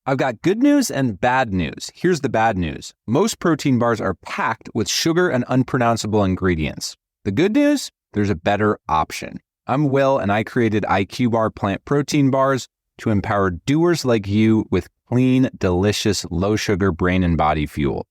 I've got good news and bad news. Here's the bad news. Most protein bars are packed with sugar and unpronounceable ingredients. The good news? There's a better option. I'm Will, and I created IQ Bar plant protein bars to empower doers like you with clean, delicious, low-sugar brain and body fuel.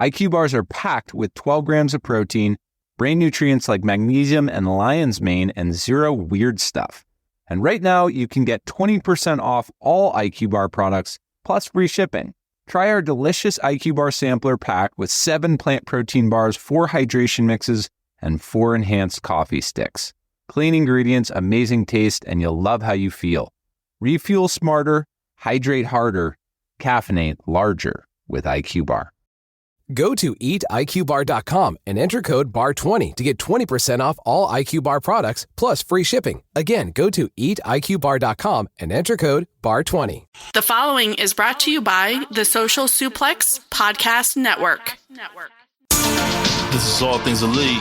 IQ bars are packed with 12 grams of protein, brain nutrients like magnesium and lion's mane, and zero weird stuff. And right now, you can get 20% off all IQ Bar products, plus free shipping. Try our delicious IQ Bar sampler pack with 7 plant protein bars, 4 hydration mixes, and 4 enhanced coffee sticks. Clean ingredients, amazing taste, and you'll love how you feel. Refuel smarter, hydrate harder, caffeinate larger with IQ Bar. Go to eatiqbar.com and enter code BAR20 to get 20% off all IQ Bar products plus free shipping. Again, go to eatiqbar.com and enter code BAR20. The following is brought to you by the Social Suplex Podcast Network. This is All Things Elite.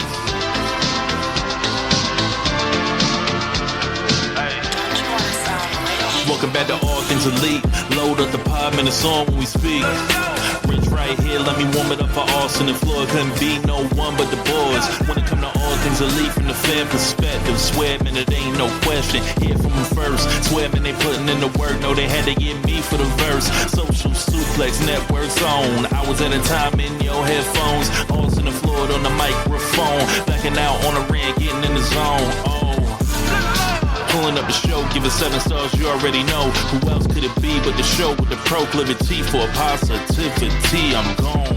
Welcome back to All Things Elite. Load up the 5 minutes on when we speak. Rich right here, let me warm it up for Austin and Floyd. Couldn't be no one but the boys. When it come to All Things Elite from the fan perspective, swear man, it ain't no question. Hear from them first. Swear man, they putting in the work. No, they had to get me for the verse. Social Suplex Network zone. Hours at a time in your headphones. Austin and Floyd on the microphone. Backing out on the ring, getting in the zone. Pulling up the show, give it 7 stars, you already know. Who else could it be but the show with the proclivity for positivity? I'm gone.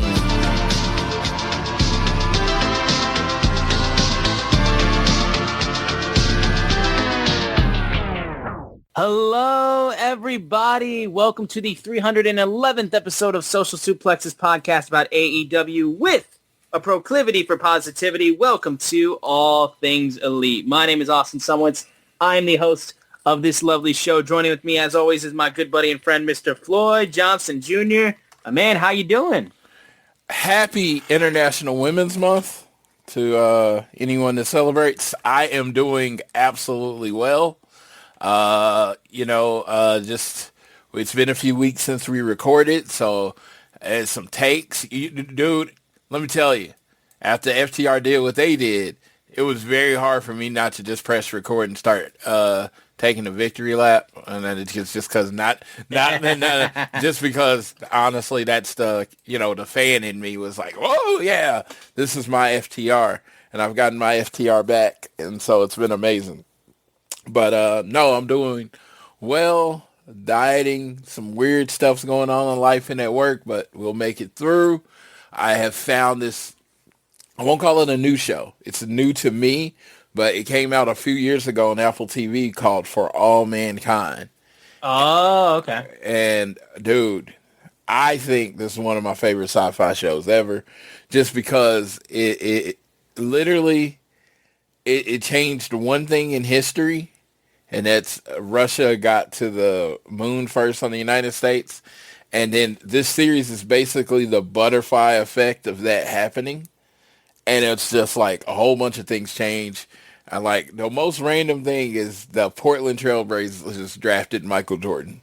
Hello, everybody. Welcome to the 311th episode of Social Suplex's podcast about AEW with a proclivity for positivity. Welcome to All Things Elite. My name is Austin Sumwitz. I'm the host of this lovely show. Joining with me, as always, is my good buddy and friend, Mr. Floyd Johnson Jr. Man, how you doing? Happy International Women's Month to anyone that celebrates. I am doing absolutely well. Just it's been a few weeks since we recorded, so some takes. Dude, let me tell you, after FTR did what they did, it was very hard for me not to just press record and start taking a victory lap, and then it's just because just because honestly that's the fan in me was like, oh yeah, this is my FTR, and I've gotten my FTR back, and so it's been amazing. But no, I'm doing well. Dieting, some weird stuff's going on in life and at work, but we'll make it through. I have found this. I won't call it a new show. It's new to me, but it came out a few years ago on Apple TV called For All Mankind. Oh, okay. And, dude, I think this is one of my favorite sci-fi shows ever, just because it literally changed one thing in history, and that's Russia got to the moon first on the United States. And then this series is basically the butterfly effect of that happening. And it's just like a whole bunch of things change. And like the most random thing is the Portland Trailblazers drafted Michael Jordan.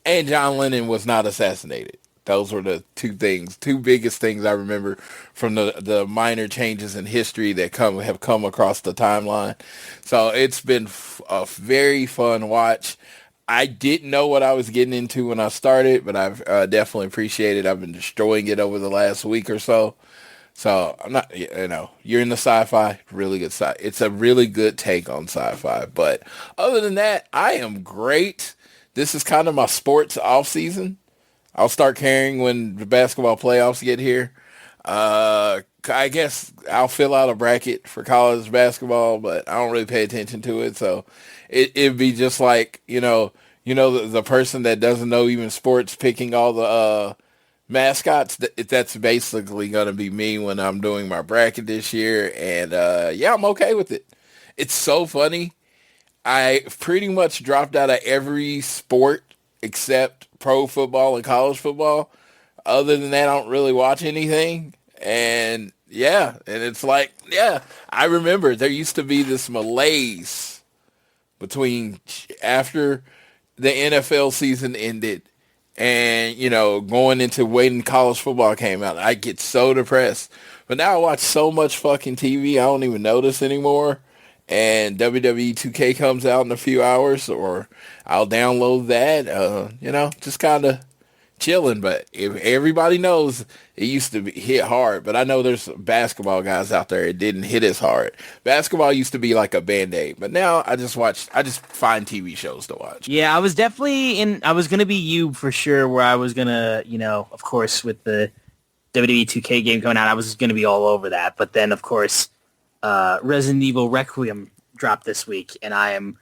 And John Lennon was not assassinated. Those were the two biggest things I remember from the minor changes in history that have come across the timeline. So it's been a very fun watch. I didn't know what I was getting into when I started, but I've definitely appreciated it. I've been destroying it over the last week or so. So I'm not, you're in the sci-fi, really good it's a really good take on sci-fi. But other than that, I am great. This is kind of my sports off season. I'll start caring when the basketball playoffs get here. I guess I'll fill out a bracket for college basketball, but I don't really pay attention to it. So it'd be just like, the person that doesn't know even sports picking all the mascots. That's basically going to be me when I'm doing my bracket this year. And I'm okay with it. It's so funny. I pretty much dropped out of every sport except pro football and college football. Other than that, I don't really watch anything. And it's like, I remember there used to be this malaise between after the NFL season ended And, going into waiting college football came out, I get so depressed. But now I watch so much fucking TV, I don't even notice anymore. And WWE 2K comes out in a few hours, or I'll download that, just kind of chilling. But if everybody knows it used to hit hard, but I know there's basketball guys out there it didn't hit as hard. Basketball used to be like a Band-Aid, but now I just find TV shows to watch. Yeah, I was definitely I was going to be you for sure, where I was going to, of course, with the WWE 2K game coming out, I was going to be all over that. But then, of course, Resident Evil Requiem dropped this week, and I'm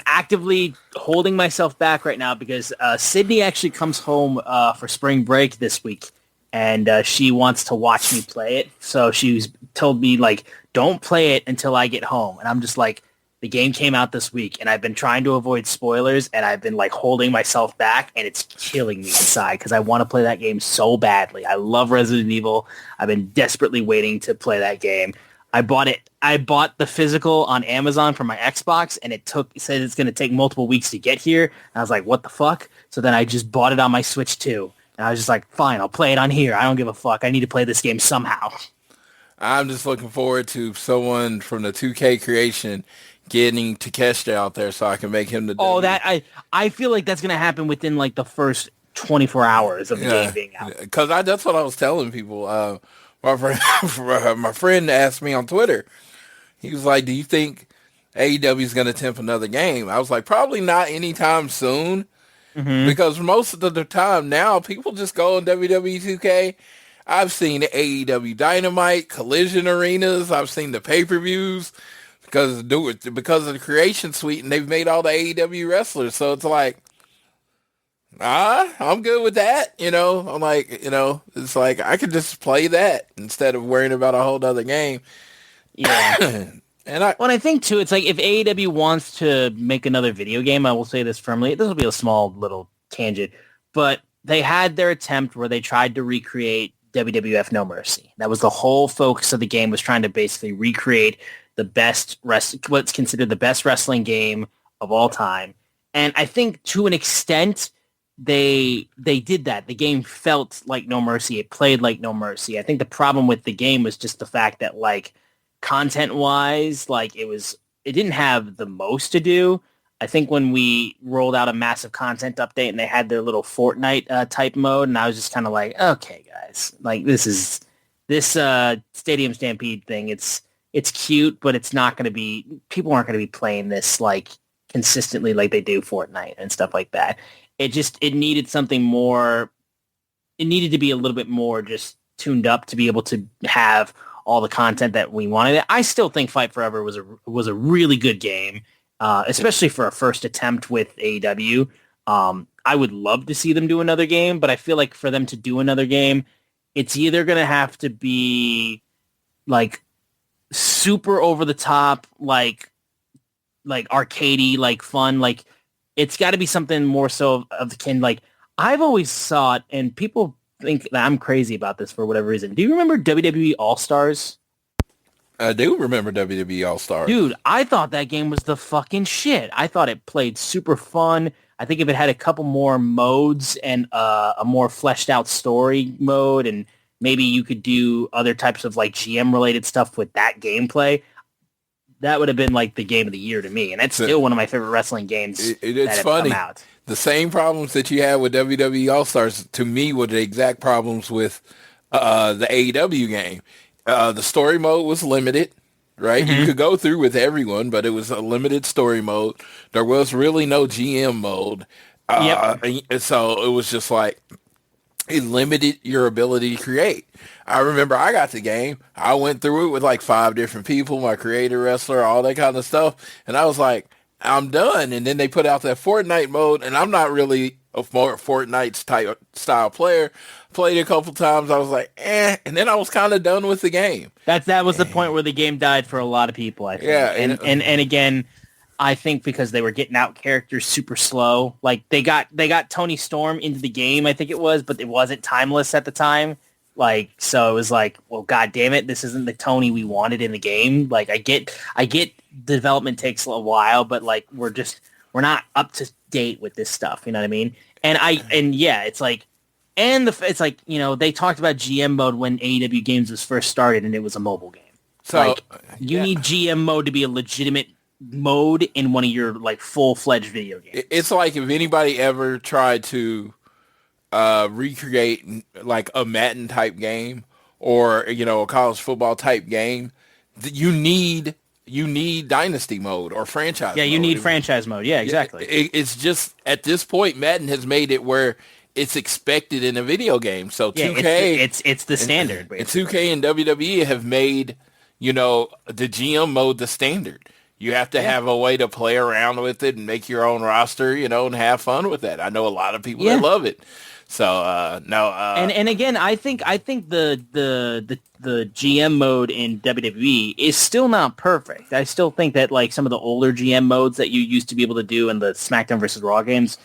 actively holding myself back right now because Sydney actually comes home for spring break this week, and she wants to watch me play it. So she's told me, like, don't play it until I get home. And I'm just like, the game came out this week, and I've been trying to avoid spoilers, and I've been, like, holding myself back, and it's killing me inside because I want to play that game so badly. I love Resident Evil. I've been desperately waiting to play that game. I bought the physical on Amazon for my Xbox, and it said it's going to take multiple weeks to get here. And I was like, what the fuck? So then I just bought it on my Switch too. And I was just like, fine, I'll play it on here. I don't give a fuck. I need to play this game somehow. I'm just looking forward to someone from the 2K creation getting Takeshita out there so I can make him the I feel like that's going to happen within like the first 24 hours of the game being out. Because that's what I was telling people. My friend asked me on Twitter. He was like, do you think AEW is going to attempt another game? I was like, probably not anytime soon. Mm-hmm. Because most of the time now, people just go on WWE 2K. I've seen AEW Dynamite, Collision Arenas. I've seen the pay-per-views because of the Creation Suite, and they've made all the AEW wrestlers. So it's like, I'm good with that. I'm like, it's like I could just play that instead of worrying about a whole other game. Yeah. And I think too, it's like if AEW wants to make another video game, I will say this firmly. This will be a small little tangent, but they had their attempt where they tried to recreate WWF No Mercy. That was the whole focus of the game, was trying to basically recreate what's considered the best wrestling game of all time. And I think to an extent, they did that. The game felt like No Mercy. It played like No Mercy. I think the problem with the game was just the fact that, like, content-wise, like, it didn't have the most to do. I think when we rolled out a massive content update and they had their little Fortnite type mode, and I was just kind of like, okay, guys, like, this Stadium Stampede thing, it's cute, but it's not going to be, people aren't going to be playing this, like, consistently like they do Fortnite and stuff like that. It needed something more, it needed to be a little bit more just tuned up to be able to have all the content that we wanted. I still think Fight Forever was a really good game, especially for a first attempt with AEW. I would love to see them do another game, but I feel like for them to do another game, it's either going to have to be like super over the top, like arcadey, like fun, like it's got to be something more so of the kin. Like, I've always thought, and people think that I'm crazy about this for whatever reason. Do you remember WWE All-Stars? I do remember WWE All-Stars. Dude, I thought that game was the fucking shit. I thought it played super fun. I think if it had a couple more modes and a more fleshed out story mode, and maybe you could do other types of like GM related stuff with that gameplay, that would have been like the game of the year to me. And that's still one of my favorite wrestling games it's funny. Come out. The same problems that you had with WWE All-Stars, to me, were the exact problems with the AEW game. The story mode was limited, right? Mm-hmm. You could go through with everyone, but it was a limited story mode. There was really no GM mode. So it was just like, it limited your ability to create. I remember I got the game. I went through it with like 5 different people, my creator wrestler, all that kind of stuff. And I was like, I'm done. And then they put out that Fortnite mode, and I'm not really a Fortnite type style player. Played it a couple times. I was like, and then I was kind of done with the game. That was the point where the game died for a lot of people, I think. Yeah, and again, I think because they were getting out characters super slow. Like they got Tony Storm into the game, I think it was, but it wasn't timeless at the time. Like, so it was like, well, God damn it, this isn't the Tony we wanted in the game. Like, I get the development takes a while, but like we're not up to date with this stuff. You know what I mean? It's like, it's like, you know, they talked about GM mode when AEW Games was first started, and it was a mobile game. So like, you need GM mode to be a legitimate mode in one of your like full-fledged video games. It's like if anybody ever tried to recreate like a Madden type game or, you know, a college football type game, you need dynasty mode or franchise mode. You need franchise mode. Yeah, exactly. It's just at this point, Madden has made it where it's expected in a video game. So 2K, it's the standard. And 2K and WWE have made, you know, the GM mode the standard. You have to have a way to play around with it and make your own roster, you know, and have fun with that. I know a lot of people that love it. So and again, I think the GM mode in WWE is still not perfect. I still think that like some of the older GM modes that you used to be able to do in the SmackDown versus Raw games,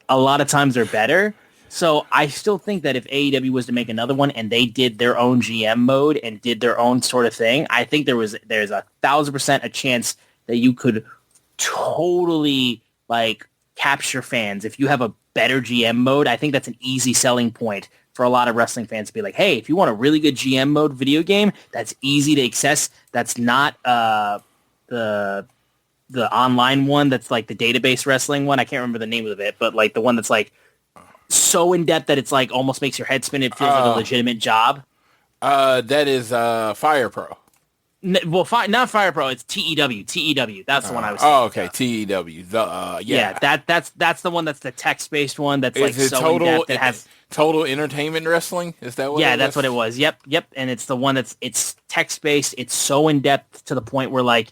a lot of times are better. So I still think that if AEW was to make another one and they did their own GM mode and did their own sort of thing, I think there's 1,000% a chance that you could totally like capture fans. If you have a better GM mode, I think that's an easy selling point for a lot of wrestling fans to be like, hey, if you want a really good GM mode video game that's easy to access, that's not the online one, that's like the database wrestling one. I can't remember the name of it, but like the one that's like so in depth that it's like almost makes your head spin. It feels like a legitimate job. That is Fire Pro. Not Fire Pro. It's TEW. TEW. That's the one I was. Okay. TEW. That's the one. That's the text-based one. That's like so total, in depth. It has Total Entertainment Wrestling. Is that what? Yeah, that's what it was. Yep. And it's the one it's text-based. It's so in depth to the point where like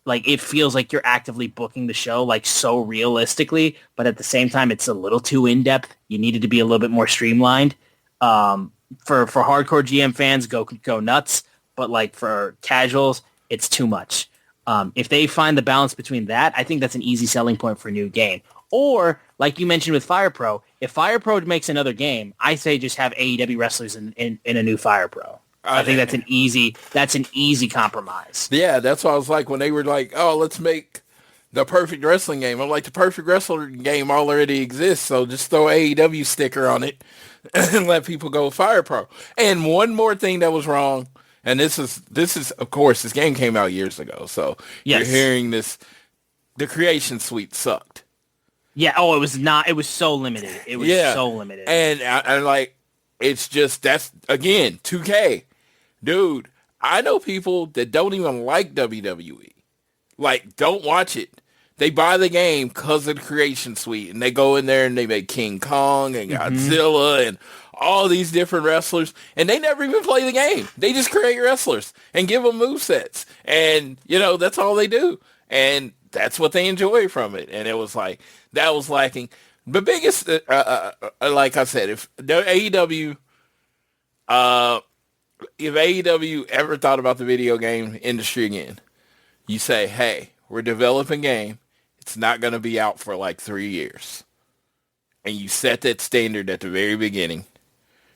it feels like you're actively booking the show like so realistically, but at the same time it's a little too in depth. You needed to be a little bit more streamlined. For hardcore GM fans, go nuts. But like for casuals, it's too much. If they find the balance between that, I think that's an easy selling point for a new game. Or like you mentioned with Fire Pro, if Fire Pro makes another game, I say just have AEW wrestlers in a new Fire Pro. I think that's an easy compromise. Yeah, that's what I was like when they were like, oh, let's make the perfect wrestling game. I'm like, the perfect wrestling game already exists, so just throw AEW sticker on it and let people go Fire Pro. And one more thing that was wrong. And this is of course, this game came out years ago, so you're hearing this. The creation suite sucked. Yeah. Oh, it was not. It was so limited. It was so limited. And I like, it's just that's again 2K, dude. I know people that don't even like WWE, like don't watch it. They buy the game because of the creation suite, and they go in there and they make King Kong and Godzilla and all these different wrestlers, and they never even play the game. They just create wrestlers and give them movesets, and you know that's all they do, and that's what they enjoy from it. And it was like that was lacking. The biggest, like I said, if AEW ever thought about the video game industry again, you say, hey, we're developing a game. It's not going to be out for like 3 years, and you set that standard at the very beginning.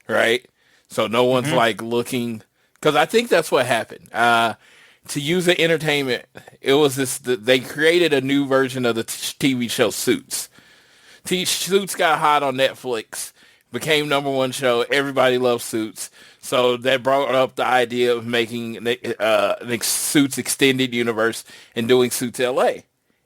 Right? So no one's like looking, because I think that's what happened. To use the entertainment, it was they created a new version of the TV show Suits. Suits got hot on Netflix, became #1 show. Everybody loves Suits. So that brought up the idea of making the Suits extended universe and doing Suits LA.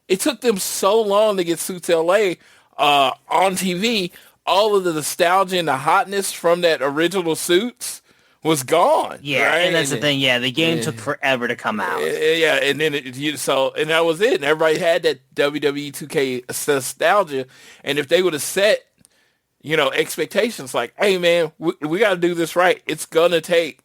It took them so long to get Suits LA on TV. All of the nostalgia and the hotness from that original Suits was gone. Yeah, right? And that's the thing. Yeah, the game took forever to come out. Yeah, and then and that was it. And everybody had that WWE 2K nostalgia. And if they would have set, expectations like, hey man, we got to do this right. It's gonna take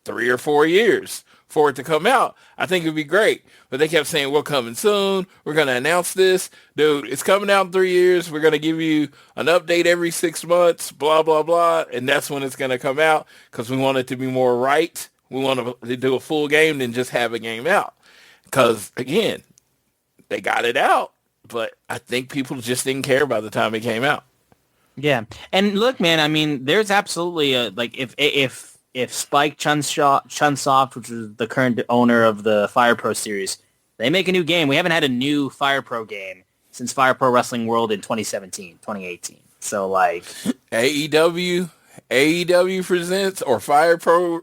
3 or 4 years for it to come out. I think it'd be great. But they kept saying, we're coming soon. We're going to announce this. Dude, it's coming out in 3 years. We're going to give you an update every 6 months, blah, blah, blah. And that's when it's going to come out because we want it to be more right. We want to do a full game than just have a game out. Because, again, they got it out. But I think people just didn't care by the time it came out. Yeah. And look, man, I mean, there's absolutely if Spike Chunsoft, which is the current owner of the Fire Pro series, they make a new game. We haven't had a new Fire Pro game since Fire Pro Wrestling World in 2018. So like AEW presents, or Fire Pro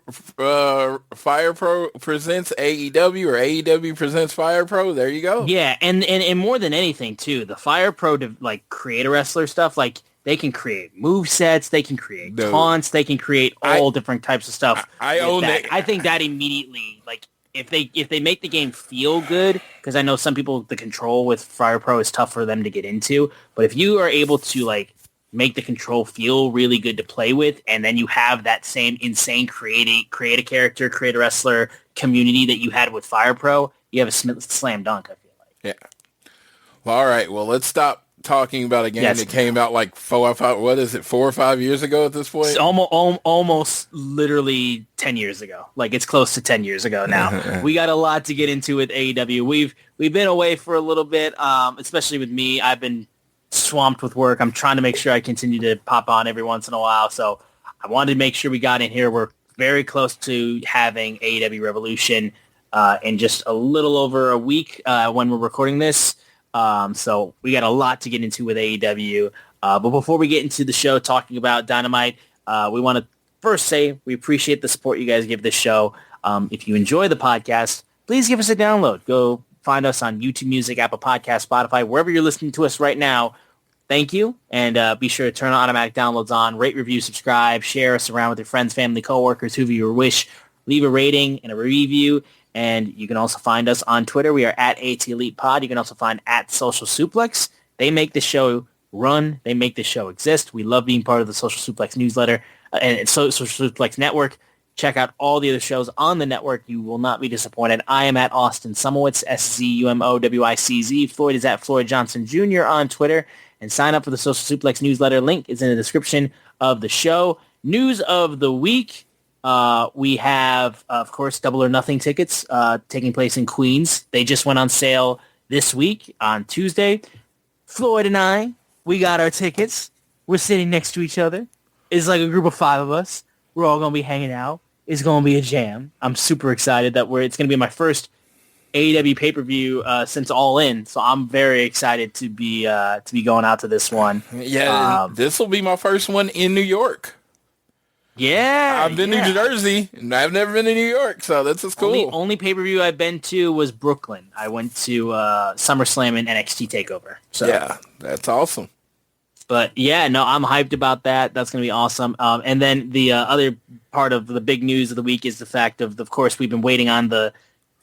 presents AEW, or AEW presents Fire Pro. There you go. Yeah, and more than anything too, the Fire Pro to like create a wrestler stuff, like they can create move sets, they can create taunts, they can create all different types of stuff. I own that. I think that immediately, like if they make the game feel good, because I know some people, the control with Fire Pro is tough for them to get into, but if you are able to like make the control feel really good to play with, and then you have that same insane create a character, create a wrestler community that you had with Fire Pro, you have a slam dunk, I feel like. Yeah. Well, all right. Well, let's stop talking about a game that came out like 4 or 5 years ago at this point? It's almost literally 10 years ago. Like it's close to 10 years ago now. We got a lot to get into with AEW. We've been away for a little bit, especially with me. I've been swamped with work. I'm trying to make sure I continue to pop on every once in a while. So I wanted to make sure we got in here. We're very close to having AEW Revolution in just a little over a week when we're recording this. So we got a lot to get into with AEW. But before we get into the show talking about Dynamite, we want to first say we appreciate the support you guys give this show. If you enjoy the podcast, please give us a download. Go find us on YouTube Music, Apple Podcasts, Spotify, wherever you're listening to us right now. Thank you. And be sure to turn automatic downloads on, rate, review, subscribe, share us around with your friends, family, coworkers, whoever you wish. Leave a rating and a review. And you can also find us on Twitter. We are at ATElitePod. You can also find at Social Suplex. They make the show run. They make the show exist. We love being part of the Social Suplex newsletter and Social Suplex Network. Check out all the other shows on the network. You will not be disappointed. I am at Austin Sumowitz, SZUMOWICZ. Floyd is at Floyd Johnson Jr. on Twitter. And sign up for the Social Suplex newsletter. Link is in the description of the show. News of the week. We have, of course, Double or Nothing tickets taking place in Queens. They just went on sale this week on Tuesday. Floyd and I, we got our tickets. We're sitting next to each other. It's like a group of 5 of us. We're all going to be hanging out. It's going to be a jam. I'm super excited that it's going to be my first AEW pay-per-view since All In, so I'm very excited to be going out to this one. Yeah, this will be my first one in New York. Yeah, I've been to New Jersey, and I've never been to New York, so this is cool. Only pay-per-view I've been to was Brooklyn. I went to SummerSlam and NXT TakeOver. So. Yeah, that's awesome. But yeah, no, I'm hyped about that. That's going to be awesome. And then the other part of the big news of the week is the fact of course, we've been waiting on the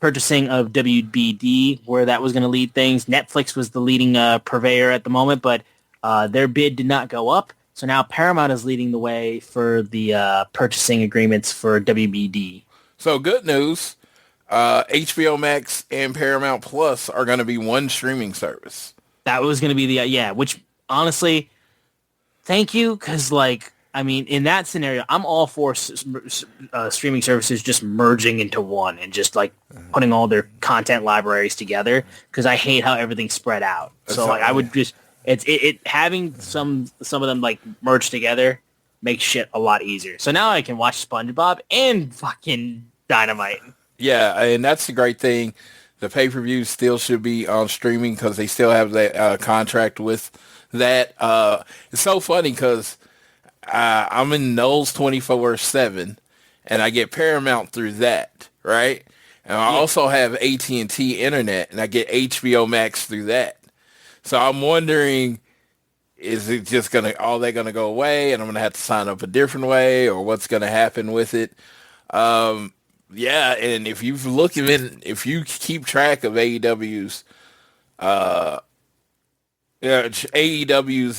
purchasing of WBD, where that was going to lead things. Netflix was the leading purveyor at the moment, but their bid did not go up. So now Paramount is leading the way for the purchasing agreements for WBD. So good news. HBO Max and Paramount Plus are going to be one streaming service. That was going to be which honestly, thank you, because I mean, in that scenario, I'm all for streaming services just merging into one and just putting all their content libraries together, because I hate how everything's spread out. So I would just having some of them merged together makes shit a lot easier. So now I can watch SpongeBob and fucking Dynamite. Yeah, and that's the great thing. The pay-per-views still should be on streaming because they still have that contract with that. It's so funny because I'm in Knowles 24/7, and I get Paramount through that, right? And I also have AT&T Internet, and I get HBO Max through that. So I'm wondering, is it just all that going to go away, and I'm going to have to sign up a different way, or what's going to happen with it? Yeah, and if you keep track of AEW's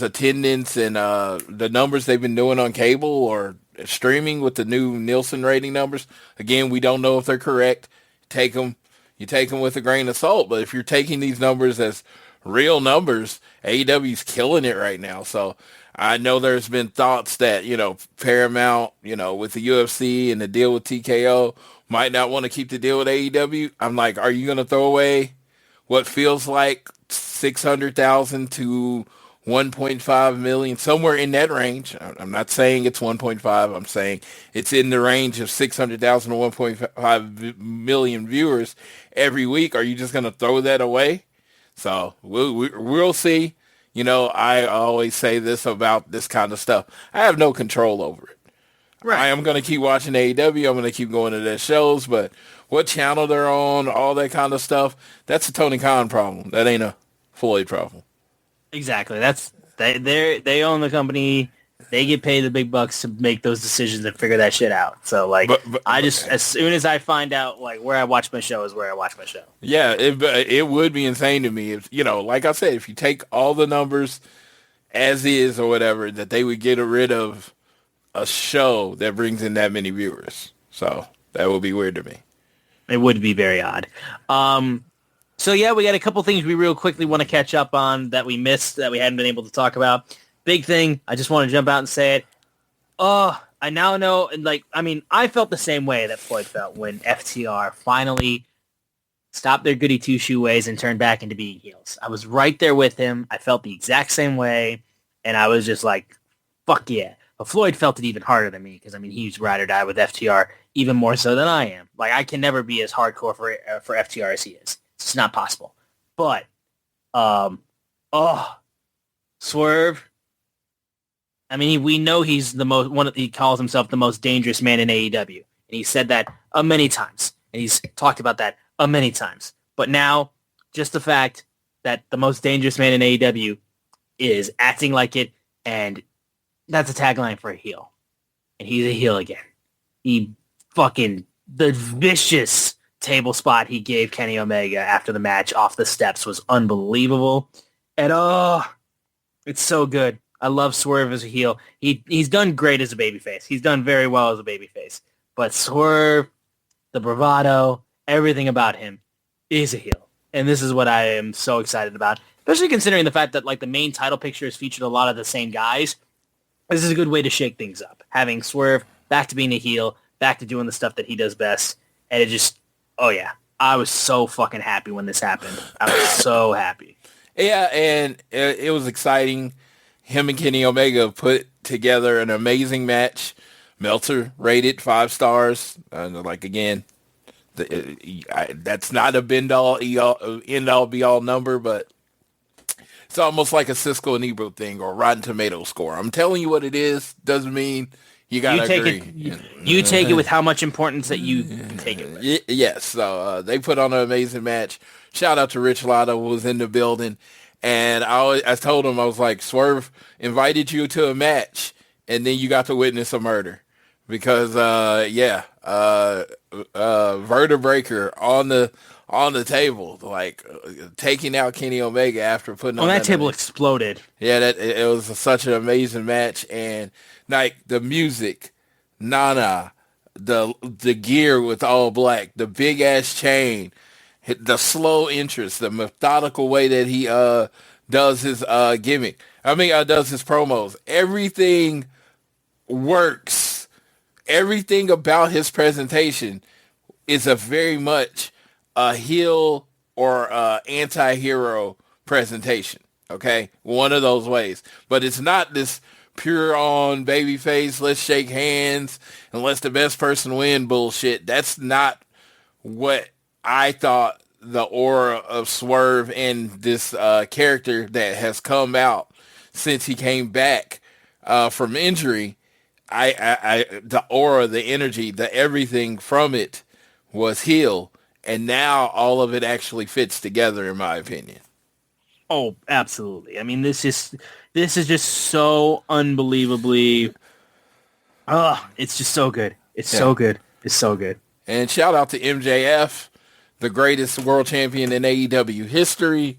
attendance and the numbers they've been doing on cable or streaming with the new Nielsen rating numbers, again, we don't know if they're correct. You take them with a grain of salt, but if you're taking these numbers as real numbers, AEW's killing it right now. So I know there's been thoughts that, Paramount, with the UFC and the deal with TKO might not want to keep the deal with AEW. I'm like, are you going to throw away what feels like 600,000 to 1.5 million, somewhere in that range? I'm not saying it's 1.5. I'm saying it's in the range of 600,000 to 1.5 million viewers every week. Are you just going to throw that away? So we'll see. You know, I always say this about this kind of stuff. I have no control over it. Right. I am going to keep watching AEW. I'm going to keep going to their shows, but what channel they're on, all that kind of stuff, that's a Tony Khan problem. That ain't a Floyd problem. Exactly. They own the company. They get paid the big bucks to make those decisions and figure that shit out. So, like, as soon as I find out, like, where I watch my show is where I watch my show. Yeah, it would be insane to me if, you know, like I said, if you take all the numbers as is or whatever, that they would get rid of a show that brings in that many viewers. So that would be weird to me. It would be very odd. So yeah, we got a couple things we real quickly want to catch up on that we missed that we hadn't been able to talk about. Big thing, I just want to jump out and say it. I now know, and like, I mean, I felt the same way that Floyd felt when FTR finally stopped their goody two-shoe ways and turned back into being heels. I was right there with him. I felt the exact same way, and I was just like, fuck yeah. But Floyd felt it even harder than me because, I mean, he's ride or die with FTR even more so than I am. Like, I can never be as hardcore for FTR as he is. It's just not possible. But, Swerve. I mean, we know he's he calls himself the most dangerous man in AEW. And he said that many times. And he's talked about that many times. But now, just the fact that the most dangerous man in AEW is acting like it, and that's a tagline for a heel. And he's a heel again. The vicious table spot he gave Kenny Omega after the match off the steps was unbelievable. And it's so good. I love Swerve as a heel. He's done great as a babyface. He's done very well as a babyface. But Swerve, the bravado, everything about him is a heel. And this is what I am so excited about. Especially considering the fact that, like, the main title picture has featured a lot of the same guys. This is a good way to shake things up. Having Swerve back to being a heel, back to doing the stuff that he does best. And it just, oh yeah. I was so fucking happy when this happened. I was so happy. Yeah, and it was exciting. Him and Kenny Omega put together an amazing match. Meltzer rated 5 stars. Like, again, that's not a end-all, be-all number, but it's almost like a Cisco and Ebro thing or Rotten Tomato score. I'm telling you what it is. Doesn't mean you got to agree. You take it with how much importance that you take it with. Yes. So they put on an amazing match. Shout out to Rich Latta, who was in the building. And I told him, I was like, Swerve invited you to a match, and then you got to witness a murder. Because, Vertebreaker on the table, like, taking out Kenny Omega after putting on that table exploded. Yeah, it was such an amazing match. And, like, the music, Nana, the gear with all black, the big-ass chain, the slow interest, the methodical way that he does his gimmick. Does his promos. Everything works. Everything about his presentation is a very much a heel or anti-hero presentation. Okay? One of those ways. But it's not this pure on babyface, let's shake hands and let's the best person win bullshit. That's not what I thought the aura of Swerve and this character that has come out since he came back from injury. The aura, the energy, the everything from it was heel, and now all of it actually fits together, in my opinion. Oh, absolutely. I mean, this is just so unbelievably. It's just so good. It's so good. It's so good. And shout out to MJF, the greatest world champion in AEW history,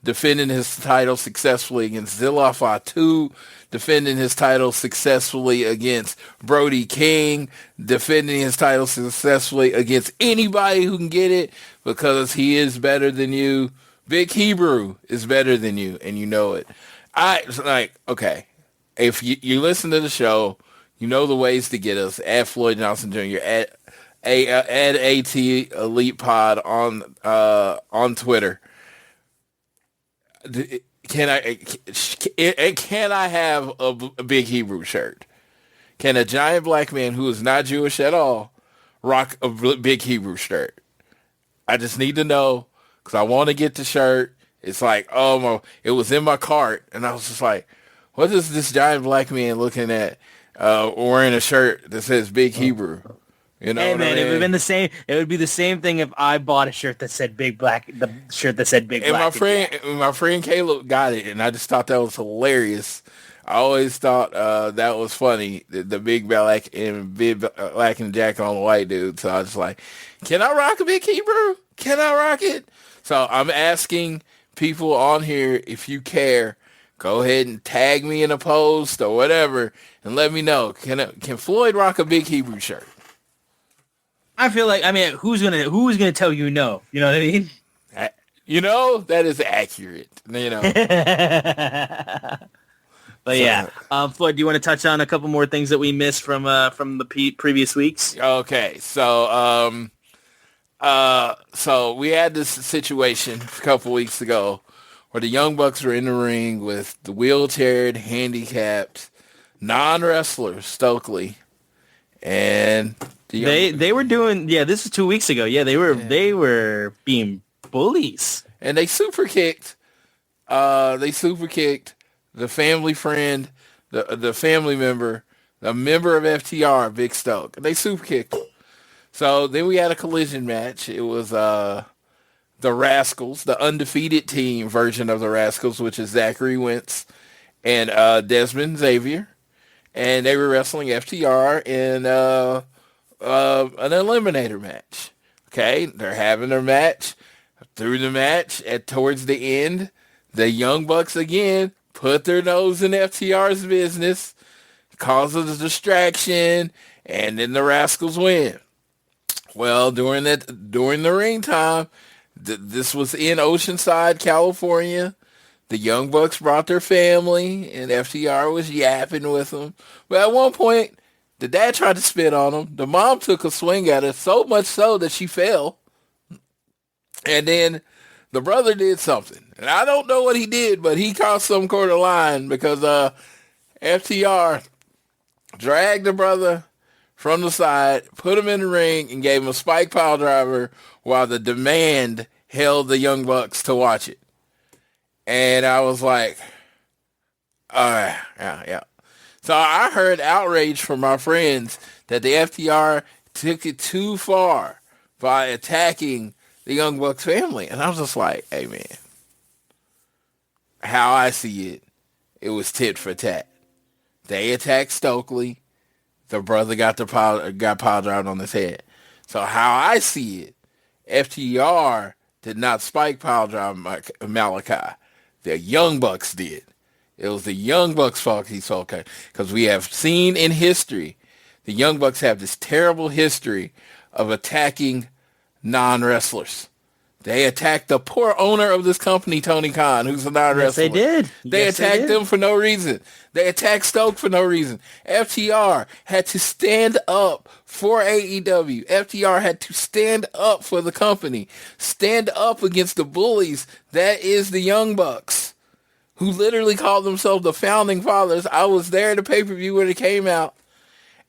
defending his title successfully against Zilla Fatu, defending his title successfully against Brody King, defending his title successfully against anybody who can get it, because he is better than you. Big Hebrew is better than you, and you know it. Okay, if you listen to the show, you know the ways to get us at Floyd and Austin Jr., at AT Elite Pod on Twitter. Can I have a Big Hebrew shirt? Can a giant black man who is not Jewish at all rock a Big Hebrew shirt? I just need to know, because I want to get the shirt It's like, it was in my cart, and I was just like, what is this giant black man looking at wearing a shirt that says Big Hebrew? You know Hey what man, I mean? it would have been the same. It would be the same thing if I bought a shirt that said Big Black, the shirt that said Big And Black. my friend Caleb got it, and I just thought that was hilarious. I always thought that was funny, the big black and jacket on the white dude. So I was like, can I rock a Big Hebrew? Can I rock it? So I'm asking people on here, if you care, go ahead and tag me in a post or whatever, and let me know. Can Floyd rock a Big Hebrew shirt? I feel like, who's gonna tell you no? You know what I mean? That is accurate. But yeah, Floyd, do you want to touch on a couple more things that we missed from the previous weeks? Okay, so so we had this situation a couple weeks ago where the Young Bucks were in the ring with the wheelchaired, handicapped, non-wrestler Stokely, and they were doing, this was 2 weeks ago. Yeah, they were being bullies, and they super kicked the family friend, the family member, the member of FTR, Big Stoke. They super kicked him. So then we had a collision match. It was the Rascals, the undefeated team version of the Rascals, which is Zachary Wentz and Desmond Xavier. And they were wrestling FTR in an eliminator match. Okay, they're having their match. Through the match, towards the end, the Young Bucks again put their nose in FTR's business, causes a distraction, and then the Rascals win. Well, during the ring time, this was in Oceanside, California. The Young Bucks brought their family, and FTR was yapping with them. But at one point, the dad tried to spit on him. The mom took a swing at her, so much so that she fell. And then the brother did something. And I don't know what he did, but he crossed some sort of line because FTR dragged the brother from the side, put him in the ring, and gave him a spike pile driver while the Demand held the Young Bucks to watch it. And I was like, all right, yeah. So I heard outrage from my friends that the FTR took it too far by attacking the Young Bucks family. And I was just like, hey, man, how I see it was tit for tat. They attacked Stokely. The brother got pile driven on his head. So how I see it, FTR did not spike pile drive Malachi. The Young Bucks did. It was the Young Bucks' fault he's okay. Because we have seen in history, the Young Bucks have this terrible history of attacking non-wrestlers. They attacked the poor owner of this company, Tony Khan, who's a non-wrestler. Yes, they did. They attacked them for no reason. They attacked Stoke for no reason. FTR had to stand up for AEW. FTR had to stand up for the company. Stand up against the bullies. That is the Young Bucks, who literally called themselves the Founding Fathers. I was there at the pay-per-view when it came out.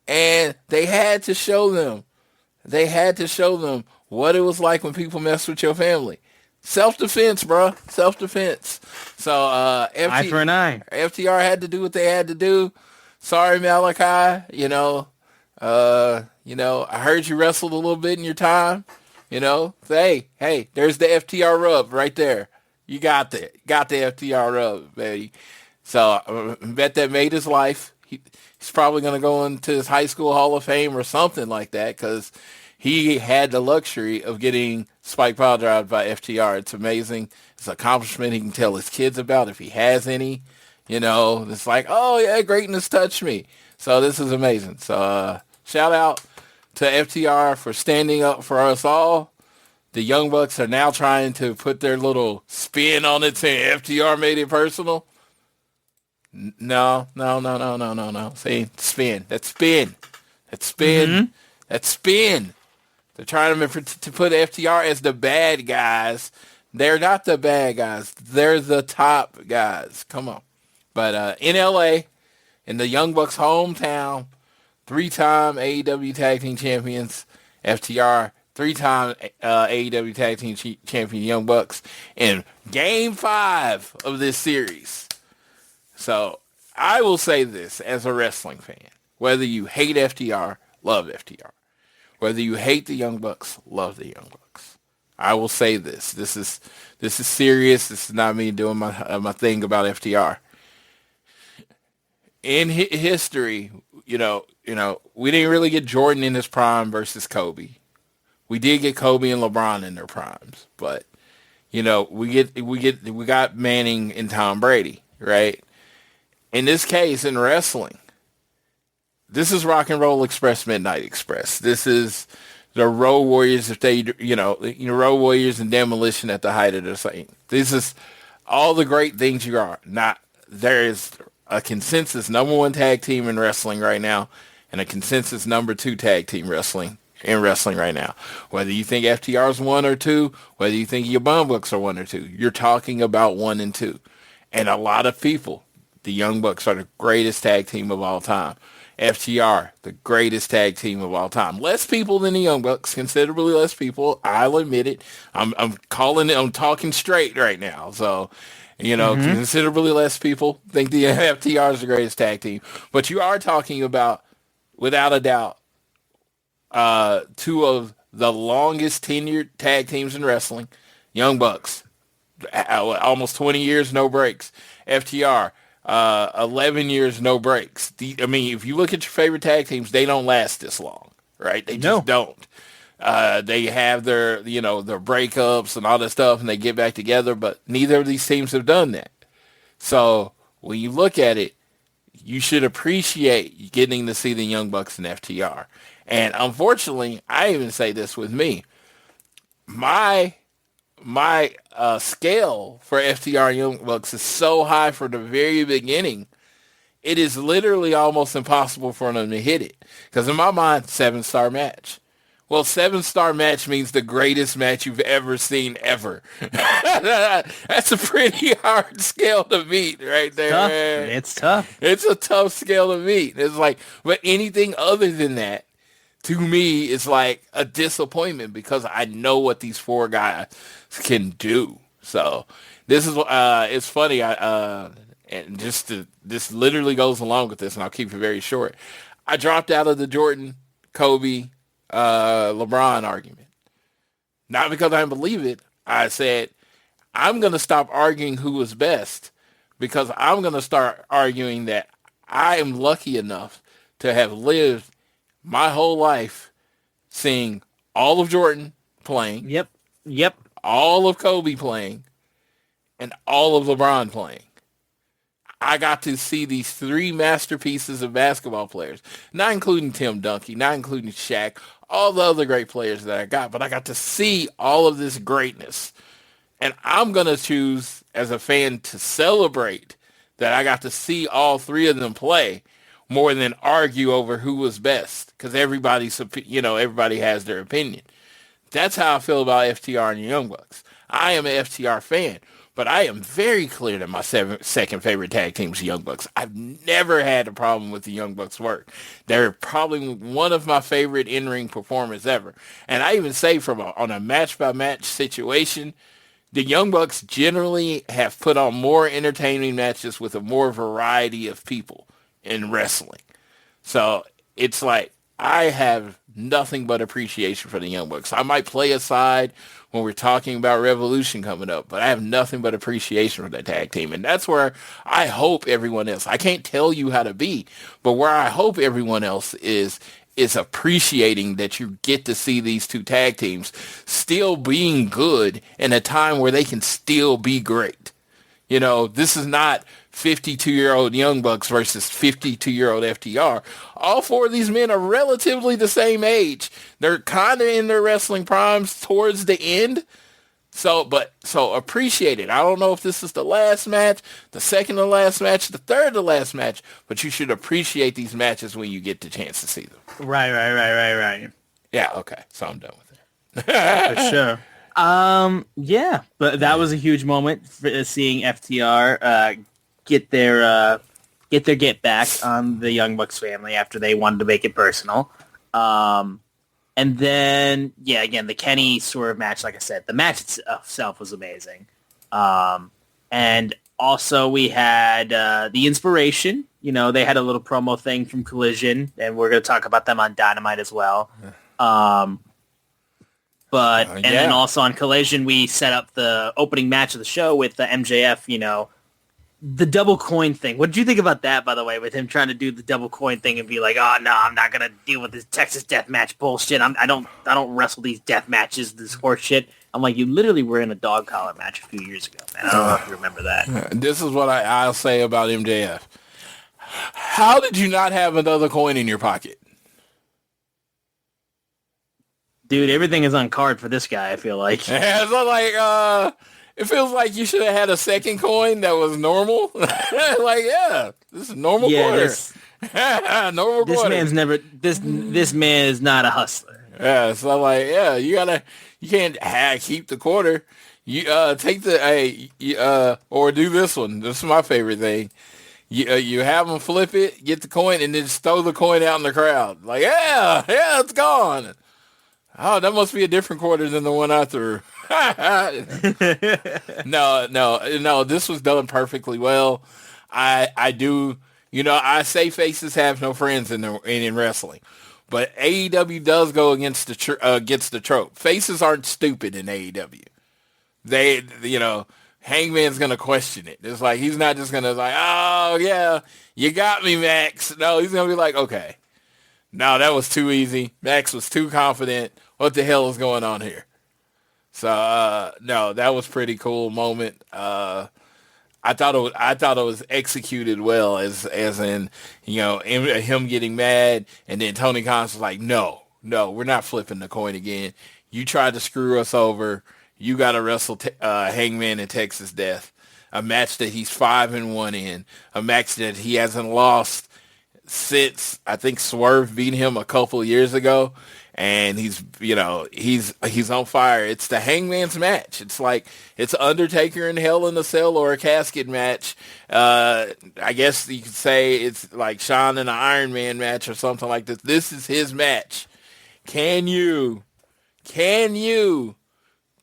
And they had to show them. What it was like when people mess with your family. Self-defense, bro. Self-defense. So, eye for an eye. FTR had to do what they had to do. Sorry, Malachi. I heard you wrestled a little bit in your time. Hey, there's the FTR rub right there. You got the FTR rub, baby. So, I bet that made his life. He's probably going to go into his high school Hall of Fame or something like that, because he had the luxury of getting spike pile drive by FTR. It's amazing. It's an accomplishment he can tell his kids about if he has any. It's like, oh, yeah, greatness touched me. So this is amazing. So shout out to FTR for standing up for us all. The Young Bucks are now trying to put their little spin on it, saying FTR made it personal. No. See, spin. That's spin. Mm-hmm. That's spin. They're trying to put FTR as the bad guys. They're not the bad guys. They're the top guys. Come on. But in LA, in the Young Bucks' hometown, 3-time AEW Tag Team Champions, FTR three-time AEW Tag Team Champion Young Bucks in Game 5 of this series. So I will say this as a wrestling fan. Whether you hate FTR, love FTR. Whether you hate the Young Bucks, love the Young Bucks. I will say this. This is serious. This is not me doing my thing about FTR. In history, we didn't really get Jordan in his prime versus Kobe. We did get Kobe and LeBron in their primes, but we got Manning and Tom Brady, right? In this case, in wrestling, this is Rock and Roll Express, Midnight Express. This is the Road Warriors, if they, Road Warriors and Demolition at the height of their thing. This is all the great things you are. There is a consensus number 1 tag team in wrestling right now, and a consensus number 2 tag team in wrestling right now. Whether you think FTR is 1 or 2, whether you think your Bum Bucks are 1 or 2, you're talking about 1 and 2. And a lot of people, the Young Bucks are the greatest tag team of all time. FTR, the greatest tag team of all time. Less people than the Young Bucks, considerably less people. I'll admit it. I'm talking straight right now. So, considerably less people think the FTR is the greatest tag team. But you are talking about, without a doubt, 2 of the longest tenured tag teams in wrestling. Young Bucks, almost 20 years, no breaks. FTR, 11 years, no breaks. If you look at your favorite tag teams, they don't last this long, right? They just don't. They have their breakups and all that stuff, and they get back together, but neither of these teams have done that. So when you look at it, you should appreciate getting to see the Young Bucks and FTR. And unfortunately, I even say this with me. My scale for FTR and Young Bucks is so high from the very beginning, it is literally almost impossible for them to hit it. Because in my mind, 7-star match. Well, 7-star match means the greatest match you've ever seen ever. That's a pretty hard scale to meet right there. It's tough. It's a tough scale to meet. It's like, but anything other than that, to me, is like a disappointment because I know what these 4 guys can do. So this is, it's funny. And this literally goes along with this, and I'll keep it very short. I dropped out of the Jordan, Kobe, LeBron argument. Not because I didn't believe it. I said, I'm going to stop arguing who was best because I'm going to start arguing that I am lucky enough to have lived my whole life seeing all of Jordan playing. Yep. All of Kobe playing. And all of LeBron playing. I got to see these 3 masterpieces of basketball players, not including Tim Duncan, not including Shaq, all the other great players that I got, but I got to see all of this greatness. And I'm going to choose as a fan to celebrate that I got to see all 3 of them play more than argue over who was best, because everybody has their opinion. That's how I feel about FTR and the Young Bucks. I am an FTR fan, but I am very clear that my second favorite tag team is the Young Bucks. I've never had a problem with the Young Bucks' work. They're probably one of my favorite in-ring performers ever. And I even say on a match-by-match situation, the Young Bucks generally have put on more entertaining matches with a more variety of people in wrestling. So it's like I have nothing but appreciation for the Young Bucks. I might play aside when we're talking about Revolution coming up, but I have nothing but appreciation for that tag team. And that's where I hope everyone else, I can't tell you how to be, but where I hope everyone else is appreciating that you get to see these 2 tag teams still being good in a time where they can still be great. This is not 52-year-old Young Bucks versus 52-year-old FTR. All 4 of these men are relatively the same age. They're kind of in their wrestling primes towards the end. So appreciate it. I don't know if this is the last match, the second to last match, the third to last match, but you should appreciate these matches when you get the chance to see them. Right. Yeah, okay. So I'm done with that. For sure. Yeah, but that was a huge moment for seeing FTR get their get back on the Young Bucks family after they wanted to make it personal. And then, yeah, again, the Kenny Swerve match, like I said, the match itself was amazing. And also we had the Inspiration. You know, they had a little promo thing from Collision, and we're going to talk about them on Dynamite as well. And then also on Collision, we set up the opening match of the show with the MJF, you know, the double coin thing. What did you think about that, by the way, with him trying to do the double coin thing and be like, oh, no, I'm not going to deal with this Texas death match bullshit. I don't wrestle these death matches, this horse shit. I'm like, you literally were in a dog collar match a few years ago, man. I don't know if you remember that. This is what I'll say about MJF. How did you not have another coin in your pocket? Dude, everything is on card for this guy, I feel like. Yeah, so like, it feels like you should have had a second coin that was normal. Like, yeah, this is normal quarter. Normal this quarter. Man's never. This man is not a hustler. Yeah, so like, yeah, you can't keep the quarter. You take the or do this one. This is my favorite thing. You have them flip it, get the coin, and then just throw the coin out in the crowd. Like, yeah, it's gone. Oh, that must be a different quarter than the one I threw. No, this was done perfectly well. I do, I say faces have no friends in wrestling, but AEW does go against the trope. Faces aren't stupid in AEW. They, Hangman's gonna question it. It's like he's not just gonna like, oh yeah, you got me, Max. No, he's gonna be like, okay, no, that was too easy. Max was too confident. What the hell is going on here? So no, that was pretty cool moment. I thought it was executed well, as in him getting mad, and then Tony Khan was like, no, we're not flipping the coin again. You tried to screw us over. You got to wrestle Hangman in Texas Death, a match that he's 5-1 in, a match that he hasn't lost since I think Swerve beat him a couple of years ago. And he's on fire. It's the Hangman's match. It's like it's Undertaker in Hell in a Cell or a casket match. I guess you could say it's like Shawn and the Iron Man match or something like this. This is his match. Can you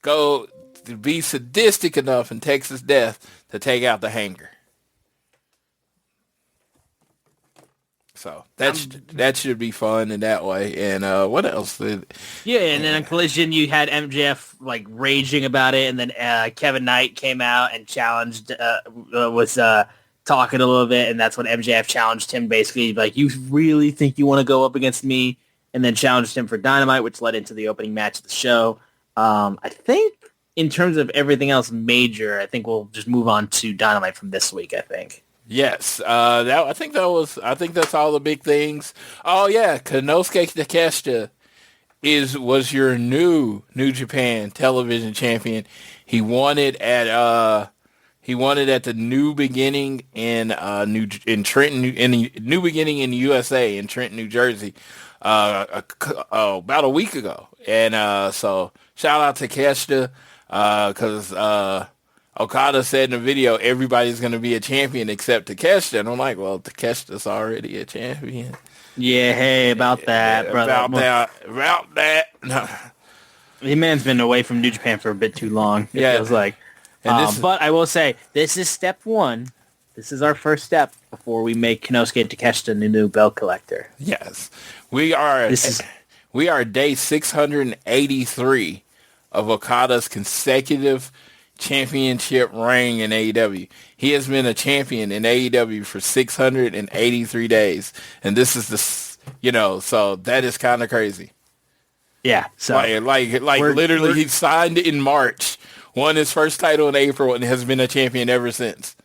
go to be sadistic enough in Texas Death to take out the Hanger? So that should be fun in that way. And what else? And then on Collision, you had MJF like raging about it, and then Kevin Knight came out and challenged, was talking a little bit, and that's when MJF challenged him basically, like, you really think you want to go up against me? And then challenged him for Dynamite, which led into the opening match of the show. I think in terms of everything else major, I think we'll just move on to Dynamite from this week, I think. Yes, I think that's all the big things. Oh yeah, Konosuke Takeshita was your New Japan Television Champion. He won it at the New Beginning in Trenton, in the New Beginning in the USA in Trenton, New Jersey, about a week ago. And so shout out to Takeshita, because Okada said in the video, everybody's going to be a champion except Takeshita. And I'm like, well, Takeshita's already a champion. Yeah, hey, about that, brother. About that. The man's been away from New Japan for a bit too long, it feels like. But I will say, this is step one. This is our first step before we make Konosuke Takeshita the new belt collector. Yes. We are day 683 of Okada's consecutive championship reign in AEW. He has been a champion in AEW for 683 days. And this is so that is kind of crazy. Yeah. So like literally he signed in March, won his first title in April, and has been a champion ever since.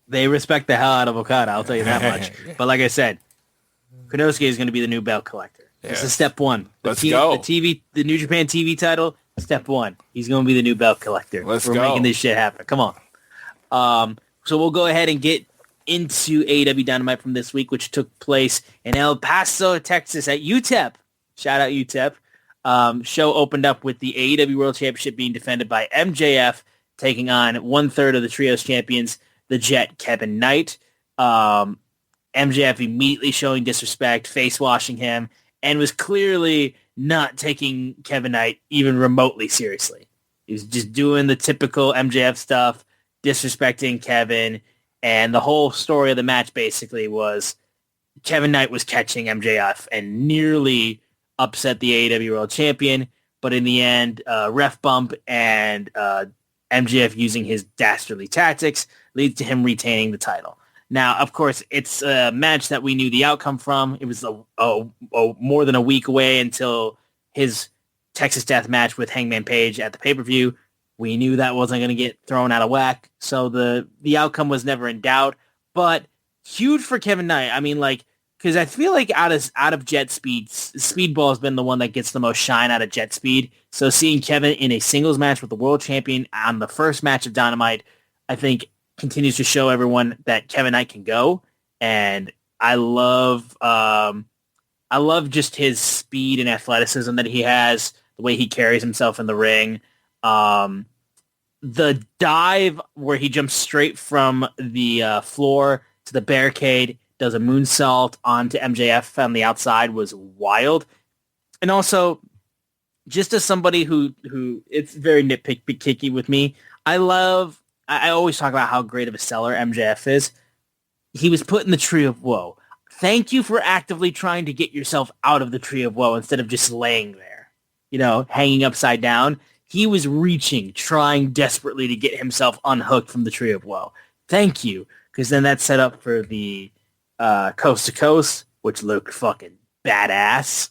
They respect the hell out of Okada, I'll tell you that much. But like I said, Konosuke is going to be the new belt collector. Yeah. This is step one. Let's go. The New Japan TV title, step one. He's going to be the new belt collector. We're making this shit happen. Come on. So we'll go ahead and get into AEW Dynamite from this week, which took place in El Paso, Texas at UTEP. Shout out UTEP. Show opened up with the AEW World Championship being defended by MJF, taking on 1/3 of the Trios champions, the Jet, Kevin Knight. MJF immediately showing disrespect, face-washing him, and was clearly not taking Kevin Knight even remotely seriously. He was just doing the typical MJF stuff, disrespecting Kevin, and the whole story of the match basically was Kevin Knight was catching MJF and nearly upset the AEW World Champion, but in the end, ref bump and MJF using his dastardly tactics leads to him retaining the title. Now, of course, it's a match that we knew the outcome from. It was more than a week away until his Texas Death match with Hangman Page at the pay-per-view. We knew that wasn't going to get thrown out of whack, so the outcome was never in doubt. But huge for Kevin Knight. I mean, like, because I feel like out of Jet Speed, Speedball has been the one that gets the most shine out of Jet Speed. So seeing Kevin in a singles match with the world champion on the first match of Dynamite, I think continues to show everyone that Kevin Knight can go. And I love just his speed and athleticism that he has, the way he carries himself in the ring. The dive where he jumps straight from the floor to the barricade, does a moonsault onto MJF on the outside was wild. And also, just as somebody who it's very nitpicky with me, I always talk about how great of a seller MJF is. He was put in the Tree of Woe. Thank you for actively trying to get yourself out of the Tree of Woe instead of just laying there, hanging upside down. He was reaching, trying desperately to get himself unhooked from the Tree of Woe. Thank you, because then that's set up for the Coast to Coast, which looked fucking badass.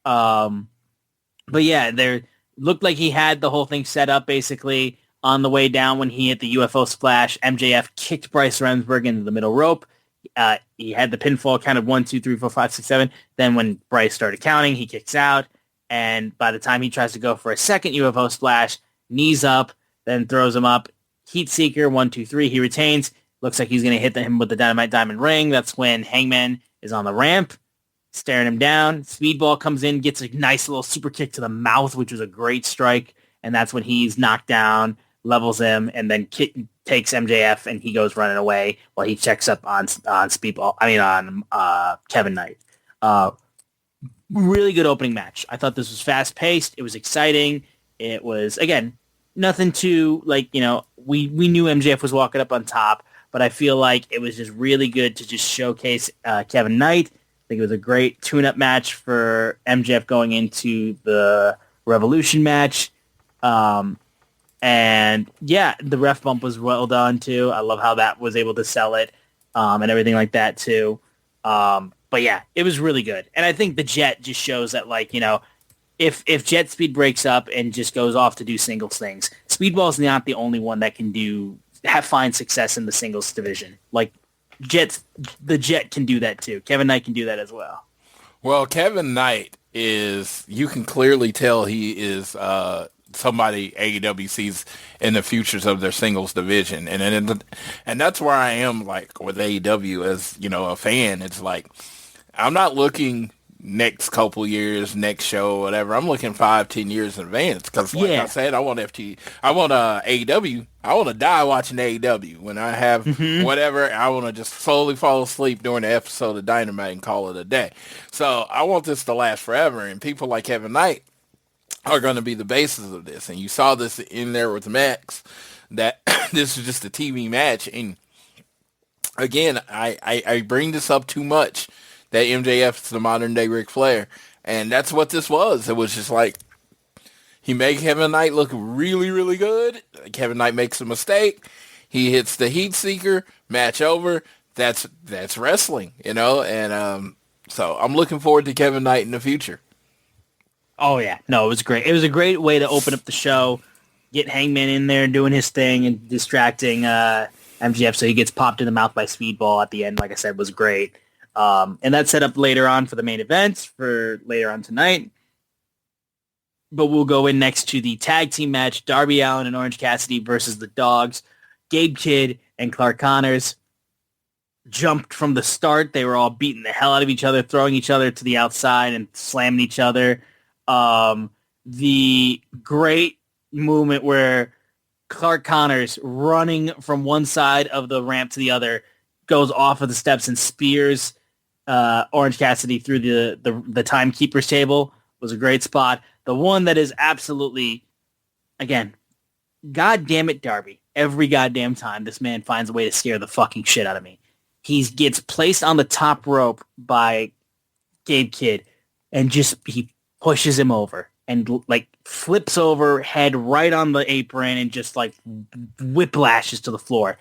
But yeah, there looked like he had the whole thing set up basically. On the way down when he hit the UFO splash, MJF kicked Bryce Remsburg into the middle rope. He had the pinfall counted 1, 2, 3, 4, 5, 6, 7. Then when Bryce started counting, he kicks out. And by the time he tries to go for a second UFO splash, knees up, then throws him up. Heat Seeker, 1, 2, 3. He retains. Looks like he's going to hit him with the Dynamite Diamond Ring. That's when Hangman is on the ramp, staring him down. Speedball comes in, gets a nice little super kick to the mouth, which was a great strike. And that's when he's knocked down, levels him, and then takes MJF, and he goes running away while he checks up on Kevin Knight. Really good opening match. I thought this was fast-paced. It was exciting. It was, again, nothing too, we knew MJF was walking up on top, but I feel like it was just really good to just showcase Kevin Knight. I think it was a great tune-up match for MJF going into the Revolution match. And yeah, the ref bump was well done too. I love how that was able to sell it, and everything like that too. But yeah, it was really good. And I think the Jet just shows that, if Jet Speed breaks up and just goes off to do singles things, Speedball's not the only one that can find success in the singles division. Like the Jet can do that too. Kevin Knight can do that as well. Well, Kevin Knight you can clearly tell he is somebody AEW sees in the futures of their singles division. And that's where I am, with AEW as, a fan. It's I'm not looking next couple years, next show, whatever. I'm looking 5-10 years in advance because, I said, I want AEW. I want to die watching AEW. When I have whatever, I want to just slowly fall asleep during the episode of Dynamite and call it a day. So I want this to last forever. And people like Kevin Knight are going to be the basis of this. And you saw this in there with Max, that this is just a TV match. And again, I bring this up too much, that MJF is the modern day Ric Flair. And that's what this was. It was just he made Kevin Knight look really, really good. Kevin Knight makes a mistake. He hits the Heat Seeker, match over. That's wrestling, and so I'm looking forward to Kevin Knight in the future. Oh, yeah. No, it was great. It was a great way to open up the show, get Hangman in there doing his thing and distracting MJF so he gets popped in the mouth by Speedball at the end, like I said, was great. And that set up later on for the main event for later on tonight. But we'll go in next to the tag team match, Darby Allin and Orange Cassidy versus the Dogs. Gabe Kidd and Clark Connors jumped from the start. They were all beating the hell out of each other, throwing each other to the outside and slamming each other. The great movement where Clark Connors, running from one side of the ramp to the other, goes off of the steps and spears Orange Cassidy through the timekeeper's table, was a great spot. The one that is absolutely, again, God damn it, Darby. Every goddamn time this man finds a way to scare the fucking shit out of me. He gets placed on the top rope by Gabe Kidd and he pushes him over and like flips over head right on the apron and just like whiplashes to the floor.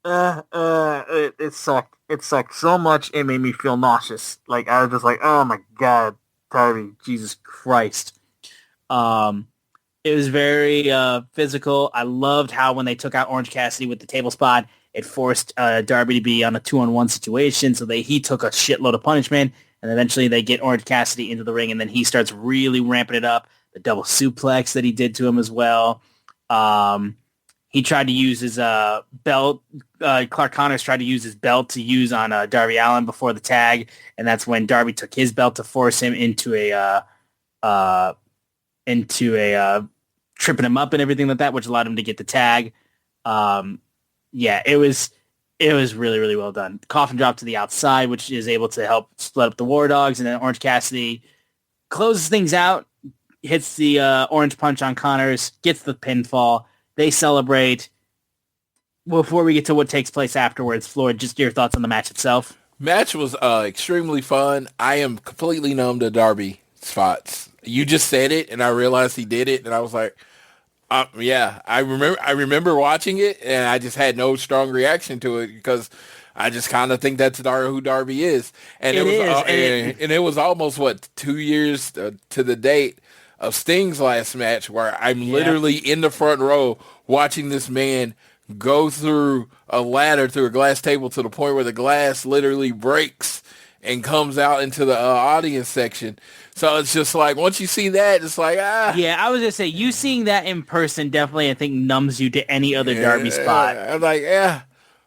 It sucked. It sucked so much. It made me feel nauseous. Like I was just like, oh my God, Darby, Jesus Christ. It was very physical. I loved how when they took out Orange Cassidy with the table spot, it forced Darby to be on a 2-on-1 situation. So he took a shitload of punishment, and eventually they get Orange Cassidy into the ring, and then he starts really ramping it up. The double suplex that he did to him as well. He tried to use his belt. Clark Connors tried to use his belt to use on Darby Allin before the tag, and that's when Darby took his belt to force him into a tripping him up and everything like that, which allowed him to get the tag. It was really, really well done. Coffin drop to the outside, which is able to help split up the War Dogs, and then Orange Cassidy closes things out, hits the orange punch on Connors, gets the pinfall. They celebrate. Before we get to what takes place afterwards, Floyd, just your thoughts on the match itself. Match was extremely fun. I am completely numb to Darby spots. You just said it, and I realized he did it, and I was like, yeah. I remember watching it, and I just had no strong reaction to it because I just kind of think that's who Darby is. And it was almost 2 years to the date of Sting's last match, where I'm literally in the front row watching this man go through a ladder through a glass table to the point where the glass literally breaks and comes out into the audience section. So it's just like, once you see that, it's like, Yeah, I was going to say, you seeing that in person definitely, I think, numbs you to any other Darby spot. I'm like, yeah.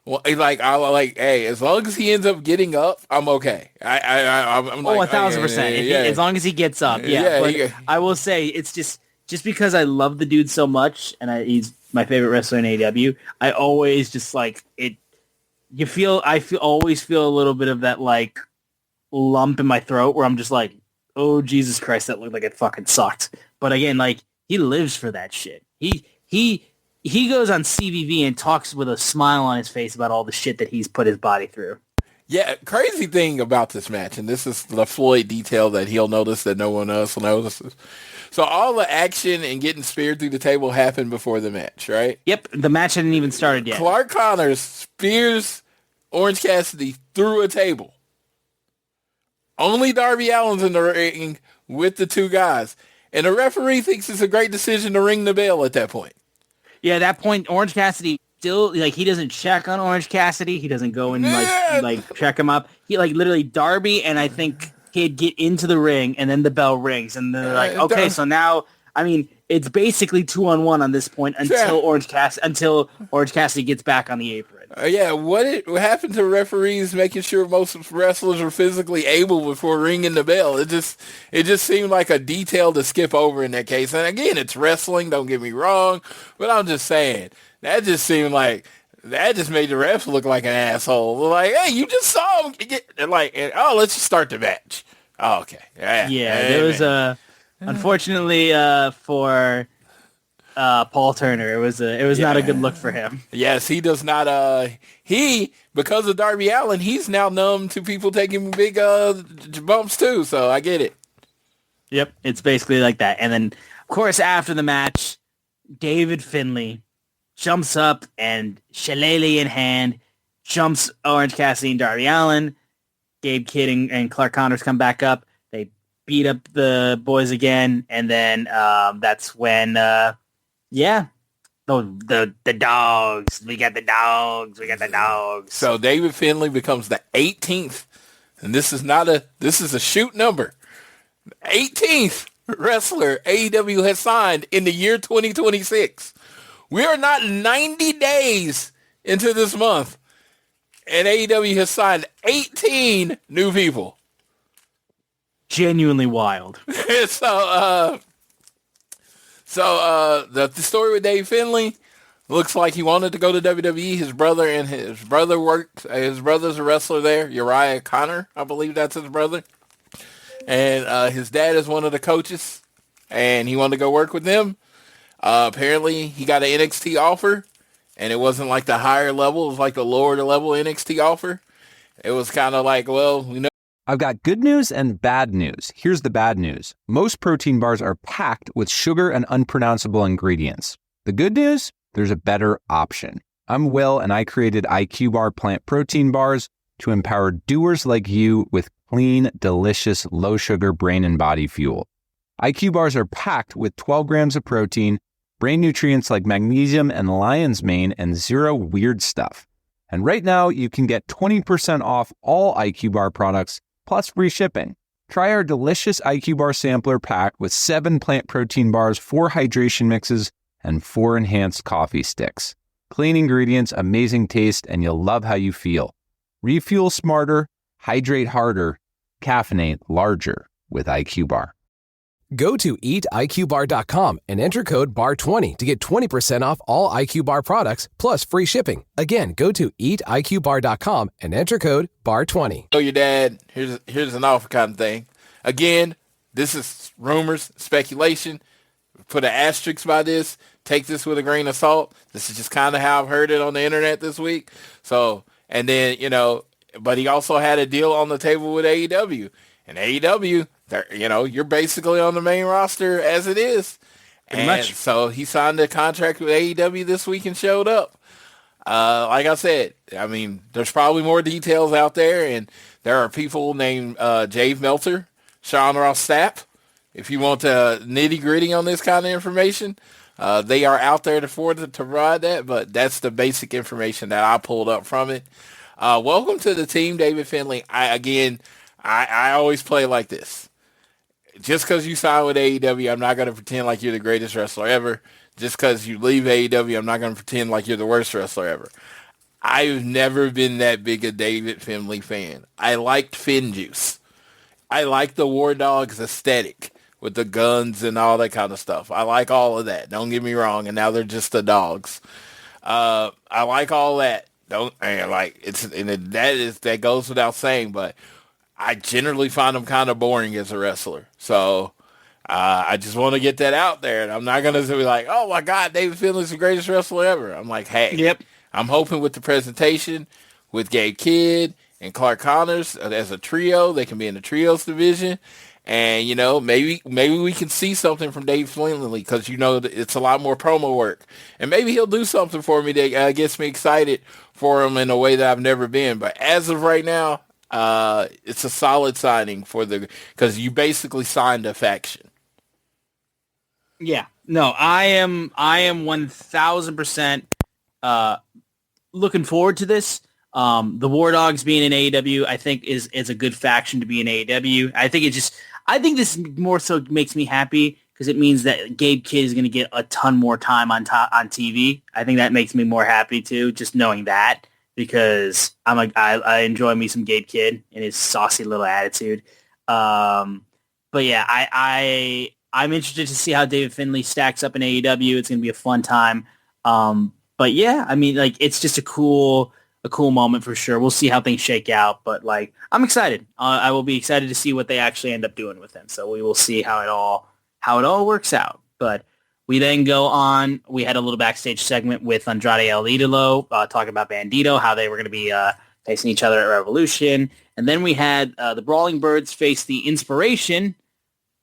Well, hey, as long as he ends up getting up, I'm okay. I'm like, 1,000%. As long as he gets up, I will say, it's just because I love the dude so much, and he's my favorite wrestler in AEW. I always just like it. I always feel a little bit of that like lump in my throat where I'm just like, oh Jesus Christ, that looked like it fucking sucked. But again, like he lives for that shit. He goes on CVV and talks with a smile on his face about all the shit that he's put his body through. Yeah, crazy thing about this match, and this is the Floyd detail that he'll notice that no one else will notice. So all the action and getting speared through the table happened before the match, right? Yep, the match hadn't even started yet. Clark Connors spears Orange Cassidy through a table. Only Darby Allin's in the ring with the two guys. And the referee thinks it's a great decision to ring the bell at that point. Yeah, at that point, Orange Cassidy still, like, he doesn't check on Orange Cassidy. He doesn't go and, like check him up. He, like, literally, Darby and I think he'd get into the ring, and then the bell rings. And they're like, okay, so now, I mean, it's basically 2-on-1 on this point until Orange Cassidy gets back on the apron. What happened to referees making sure most wrestlers are physically able before ringing the bell? It just seemed like a detail to skip over in that case. And again, it's wrestling, don't get me wrong, but I'm just saying, that just seemed like, that just made the refs look like an asshole. Like, hey, you just saw him get, like, let's just start the match. Oh, okay. There was unfortunately for Paul Turner, it was not a good look for him. Yes, he does not. Because of Darby Allin, he's now numb to people taking big bumps too. So I get it. Yep, it's basically like that. And then, of course, after the match, David Finlay jumps up and shillelagh in hand, jumps Orange Cassidy and Darby Allin. Gabe Kidd and Clark Connors come back up. They beat up the boys again, and then that's when, the dogs. We got the dogs. So David Finlay becomes the 18th, and this is a shoot number. 18th wrestler AEW has signed in the year 2026. We are not 90 days into this month, and AEW has signed 18 new people. Genuinely wild. So the story with Dave Finlay looks like he wanted to go to WWE. His brother worked. His brother's a wrestler there, Uriah Connor, I believe that's his brother. and his dad is one of the coaches, and he wanted to go work with them. Apparently, he got an NXT offer, and it wasn't like the higher level. It was like the lower level NXT offer. It was kind of like, well, we know. I've got good news and bad news. Here's the bad news. Most protein bars are packed with sugar and unpronounceable ingredients. The good news? There's a better option. I'm Will, and I created IQ Bar plant protein bars to empower doers like you with clean, delicious, low-sugar brain and body fuel. IQ bars are packed with 12 grams of protein, brain nutrients like magnesium and lion's mane, and zero weird stuff. And right now, you can get 20% off all IQ Bar products, plus free shipping. Try our delicious IQ Bar sampler pack with 7 plant protein bars, 4 hydration mixes, and 4 enhanced coffee sticks. Clean ingredients, amazing taste, and you'll love how you feel. Refuel smarter, hydrate harder, caffeinate larger with IQ Bar. Go to eatiqbar.com and enter code BAR20 to get 20% off all IQ Bar products, plus free shipping. Again, go to eatiqbar.com and enter code BAR20. Your dad, here's an offer kind of thing. Again, this is rumors, speculation. Put an asterisk by this. Take this with a grain of salt. This is just kind of how I've heard it on the internet this week. So, and then, but he also had a deal on the table with AEW. And AEW, you're basically on the main roster as it is. Pretty much. So he signed a contract with AEW this week and showed up. Like I said, I mean, there's probably more details out there, and there are people named Jave Meltzer, Sean Ross Sapp. If you want nitty gritty on this kind of information, they are out there to provide that, but that's the basic information that I pulled up from it. Welcome to the team, David Finlay. I always play like this. Just because you sign with AEW, I'm not going to pretend like you're the greatest wrestler ever. Just because you leave AEW, I'm not going to pretend like you're the worst wrestler ever. I've never been that big a David Finlay fan. I liked FinJuice. I like the War Dogs aesthetic with the guns and all that kind of stuff. I like all of that. Don't get me wrong. And now they're just the dogs. I like all that. That goes without saying, but I generally find them kind of boring as a wrestler. So I just want to get that out there. And I'm not going to be like, oh, my God, David Finlay's the greatest wrestler ever. I'm like, hey, yep. I'm hoping with the presentation with Gabe Kidd and Clark Connors as a trio, they can be in the trios division. And, maybe we can see something from Dave Finlay because, it's a lot more promo work. And maybe he'll do something for me that gets me excited for him in a way that I've never been. But as of right now, it's a solid signing because you basically signed a faction. Yeah, no, I am 1000% looking forward to this. The War Dogs being in AEW, I think is a good faction to be in AEW. I think this more so makes me happy because it means that Gabe Kidd is going to get a ton more time on TV. I think that makes me more happy too, just knowing that. Because I enjoy me some Gabe Kidd and his saucy little attitude. But yeah, I'm interested to see how David Finlay stacks up in AEW. It's going to be a fun time. But yeah, I mean, it's just a cool moment for sure. We'll see how things shake out. But I'm excited. I will be excited to see what they actually end up doing with him. So we will see how it all works out. But we then go on. We had a little backstage segment with Andrade El Idolo talking about Bandito, how they were going to be facing each other at Revolution. And then we had the Brawling Birds face the Inspiration.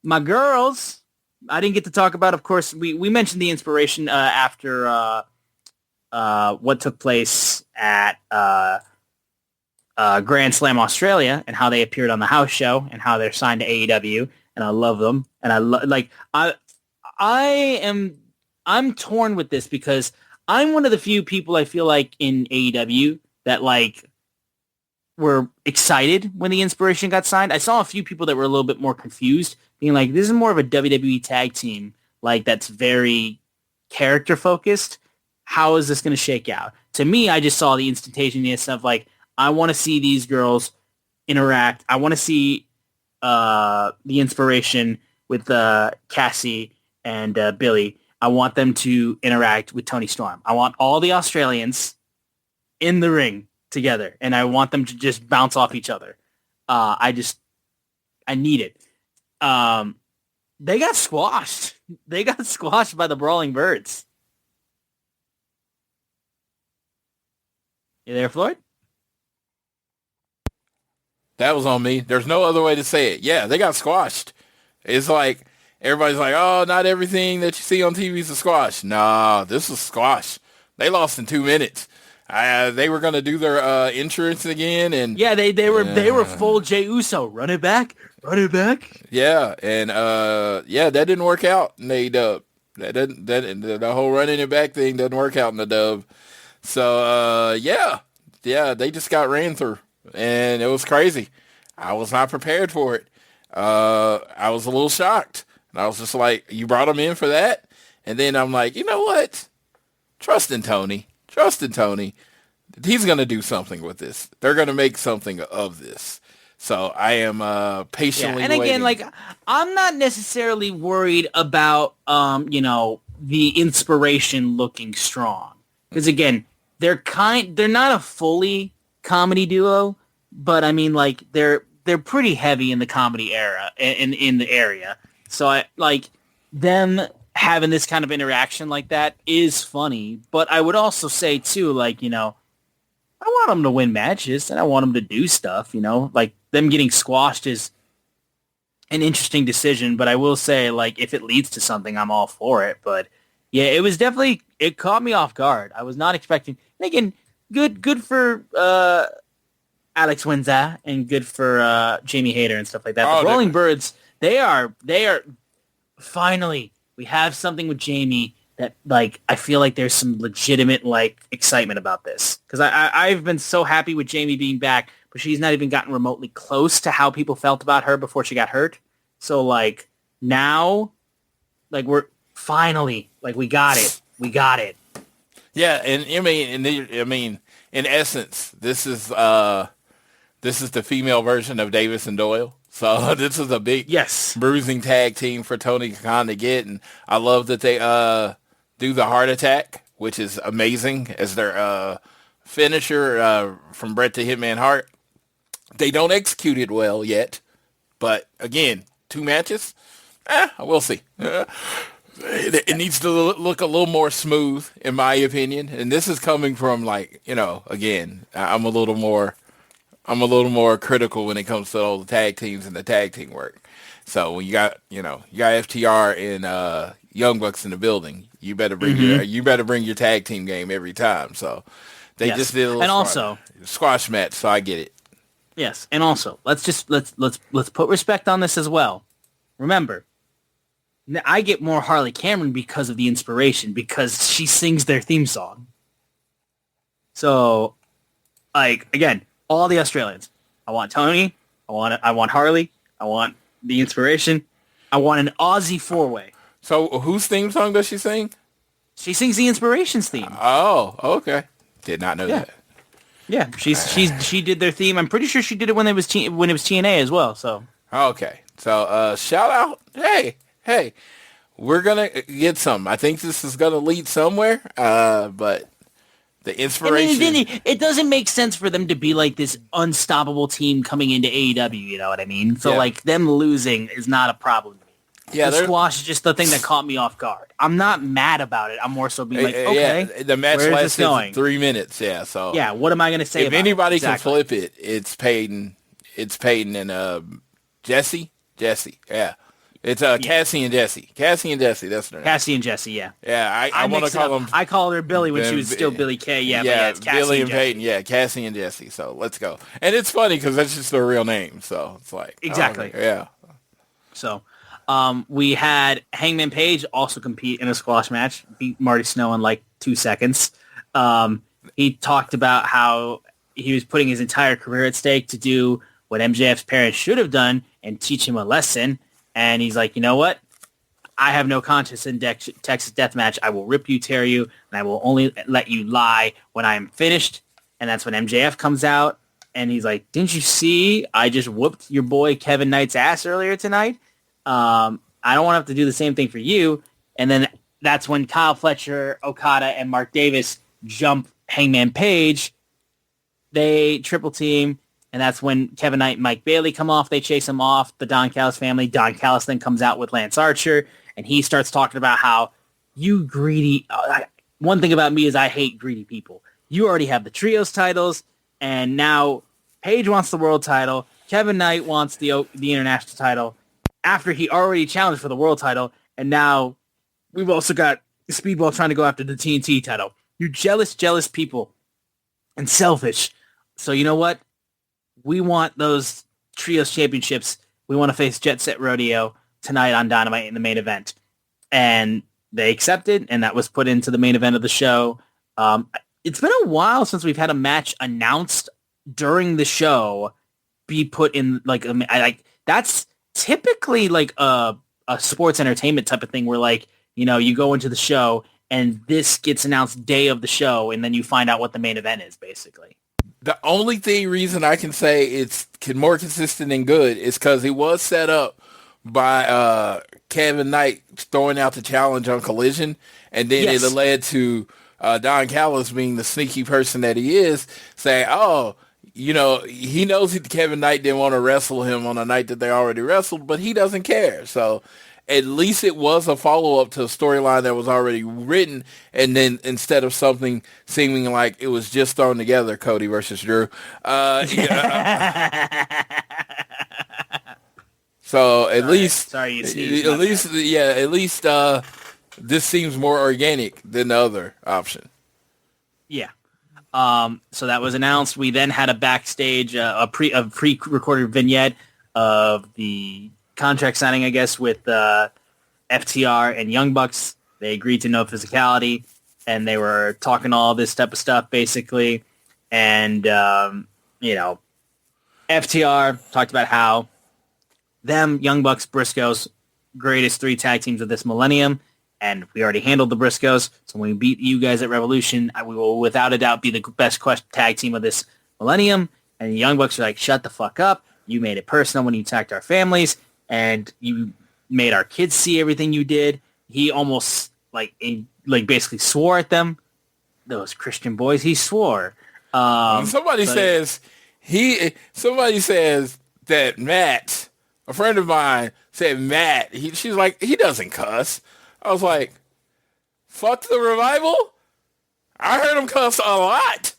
My girls. I didn't get to talk about, of course, we mentioned the Inspiration after what took place at Grand Slam Australia and how they appeared on the house show and how they're signed to AEW. And I love them. And I'm torn with this because I'm one of the few people I feel like in AEW that were excited when the Inspiration got signed. I saw a few people that were a little bit more confused, being like, this is more of a WWE tag team, that's very character focused. How is this going to shake out? To me, I just saw the instantaneous of I want to see these girls interact. I want to see the Inspiration with Cassie and Billy. I want them to interact with Tony Storm. I want all the Australians in the ring together, and I want them to just bounce off each other. I need it. They got squashed. They got squashed by the Brawling Birds. You there, Floyd? That was on me. There's no other way to say it. Yeah, they got squashed. It's like everybody's like, oh, not everything that you see on TV is a squash. Nah, this was squash. They lost in 2 minutes. They were going to do their insurance again, and yeah, they were full Jey Uso. Run it back. Yeah, and that didn't work out in AEW. The whole running it back thing doesn't work out in the dub. So they just got ran through, and it was crazy. I was not prepared for it. I was a little shocked, and I was just like, "You brought him in for that?" And then I'm like, you know what? Trust in Tony. He's going to do something with this. They're going to make something of this. So I am patiently and waiting. again, I'm not necessarily worried about the inspiration looking strong, because again, they're not a fully comedy duo, but I mean, they're pretty heavy in the comedy era in the area. So I like them having this kind of interaction like that is funny, but I would also say too, I want them to win matches and I want them to do stuff, like them getting squashed is an interesting decision, but I will say, if it leads to something, I'm all for it. But yeah, it caught me off guard. I was not expecting, and again, good for Alex Windsor and good for Jamie Hayter and stuff like that. The Rolling Birds, they are finally, we have something with Jamie that I feel like there's some legitimate excitement about this, because I've been so happy with Jamie being back, but she's not even gotten remotely close to how people felt about her before she got hurt. So now we're finally we got it. Yeah, and I mean in essence, this is the female version of Davis and Doyle. So this is a big bruising tag team for Tony Khan to get, and I love that they do the heart attack, which is amazing as their finisher from Bret to Hitman Hart. They don't execute it well yet, but again, 2 matches, we'll see. It needs to look a little more smooth, in my opinion, and this is coming from again, I'm a little more critical when it comes to all the tag teams and the tag team work. So when you got FTR and Young Bucks in the building, you better bring your tag team game every time. So they just did a little squash match. So I get it. Yes, and also let's put respect on this as well. Remember, I get more Harley Cameron because of the inspiration, because she sings their theme song. So, again, all the Australians. I want Tony. I want Harley. I want the inspiration. I want an Aussie 4-way. So whose theme song does she sing? She sings the Inspirations theme. Oh, okay. Did not know that. Yeah, she did their theme. I'm pretty sure she did it when it was TNA as well. So okay. So shout out. Hey, we're gonna get some. I think this is gonna lead somewhere. But the inspiration. It doesn't make sense for them to be this unstoppable team coming into AEW. You know what I mean? So them losing is not a problem. Yeah, the squash is just the thing that caught me off guard. I'm not mad about it. I'm more so being okay. Yeah, the match lasted 3 minutes. Yeah, so yeah. What am I going to say? If anybody can flip it, it's Peyton. It's Peyton and Jesse. Yeah, it's Cassie and Jesse. Cassie and Jesse. That's their name. Cassie and Jesse. Yeah. Yeah, I want to call them. I called her Billy when she was still Billy Kay. Yeah, it's Cassie Billy and Peyton. Yeah, Cassie and Jesse. So let's go. And it's funny because that's just their real name. So it's exactly. Yeah. So. We had Hangman Page also compete in a squash match, beat Marty Snow in 2 seconds. He talked about how he was putting his entire career at stake to do what MJF's parents should have done and teach him a lesson. And he's like, you know what? I have no conscience in Texas Deathmatch. I will rip you, tear you, and I will only let you lie when I am finished. And that's when MJF comes out, and he's like, didn't you see I just whooped your boy Kevin Knight's ass earlier tonight? I don't want to have to do the same thing for you. And then that's when Kyle Fletcher, Okada, and Mark Davis jump Hangman Page. They triple team. And that's when Kevin Knight and Mike Bailey come off. They chase him off, the Don Callis family. Don Callis then comes out with Lance Archer, and he starts talking about how you greedy... one thing about me is I hate greedy people. You already have the trios titles, and now Paige wants the world title. Kevin Knight wants the international title after he already challenged for the world title, and now we've also got Speedball trying to go after the TNT title. You jealous people and selfish. So you know what? We want those trios championships. We want to face Jet Set Rodeo tonight on Dynamite in the main event. And they accepted, and that was put into the main event of the show. It's been a while since we've had a match announced during the show be put in like that's typically like a sports entertainment type of thing where like, you know, you go into the show and this gets announced day of the show and then you find out what the main event is basically. The only reason I can say it's more consistent and good is because it was set up by Kevin Knight throwing out the challenge on Collision, and then it led to Don Callis being the sneaky person that he is, saying, oh, you know, he knows that Kevin Knight didn't want to wrestle him on a night that they already wrestled, but he doesn't care. So at least it was a follow-up to a storyline that was already written, and then instead of something seeming like it was just thrown together, Cody versus Drew. So at least this seems more organic than the other option. Yeah. So that was announced. We then had a backstage, a pre-recorded vignette of the contract signing, I guess, with FTR and Young Bucks. They agreed to no physicality, and they were talking all this type of stuff, basically. And, you know, FTR talked about how them, Young Bucks, Briscoes, greatest 3 tag teams of this millennium, and we already handled the Briscoes, so when we beat you guys at Revolution, we will without a doubt be the best tag team of this millennium. And the Young Bucks are like, shut the fuck up. You made it personal when you attacked our families, and you made our kids see everything you did. He almost basically swore at them. Those Christian boys, he swore. Somebody says that Matt, a friend of mine, said Matt. She's like, he doesn't cuss. I was like, fuck the Revival? I heard him cuss a lot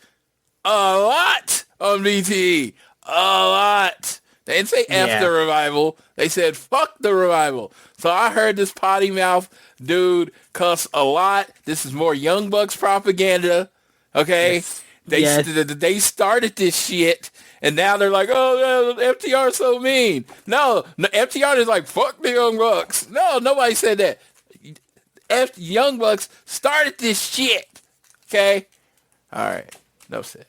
on BTE. A lot. They didn't say F the Revival. They said fuck the Revival. So I heard this potty mouth dude cuss a lot. This is more Young Bucks propaganda. Okay? They started this shit. And now they're like, oh, FTR is so mean. No, FTR is like, fuck the Young Bucks. No, nobody said that. Young Bucks started this shit. Okay? All right. Enough said.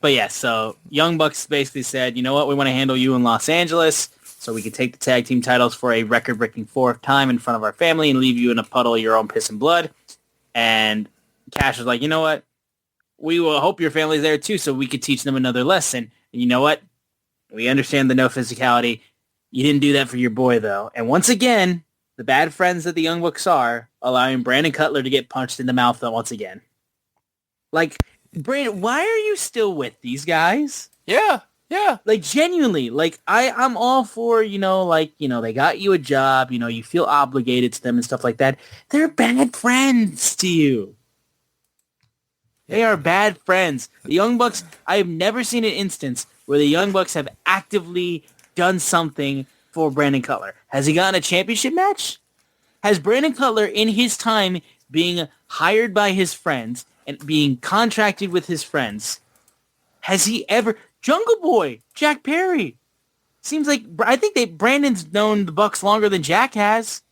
But yeah, so Young Bucks basically said, you know what, we want to handle you in Los Angeles so we can take the tag team titles for a record-breaking 4th time in front of our family and leave you in a puddle of your own piss and blood. And Cash was like, you know what, we will hope your family's there too so we could teach them another lesson. And you know what, we understand the no physicality. You didn't do that for your boy, though. And once again, the bad friends that the Young Bucks are, allowing Brandon Cutler to get punched in the mouth once again. Like, Brandon, why are you still with these guys? Yeah. Like, genuinely, like, I'm all for, you know, like, you know, they got you a job, you know, you feel obligated to them and stuff like that. They're bad friends to you. They are bad friends. The Young Bucks, I have never seen an instance where the Young Bucks have actively done something for Brandon Cutler. Has he gotten a championship match? Has Brandon Cutler, in his time being hired by his friends and being contracted with his friends, has he ever... Jungle Boy, Jack Perry. Seems like... I think Brandon's known the Bucks longer than Jack has.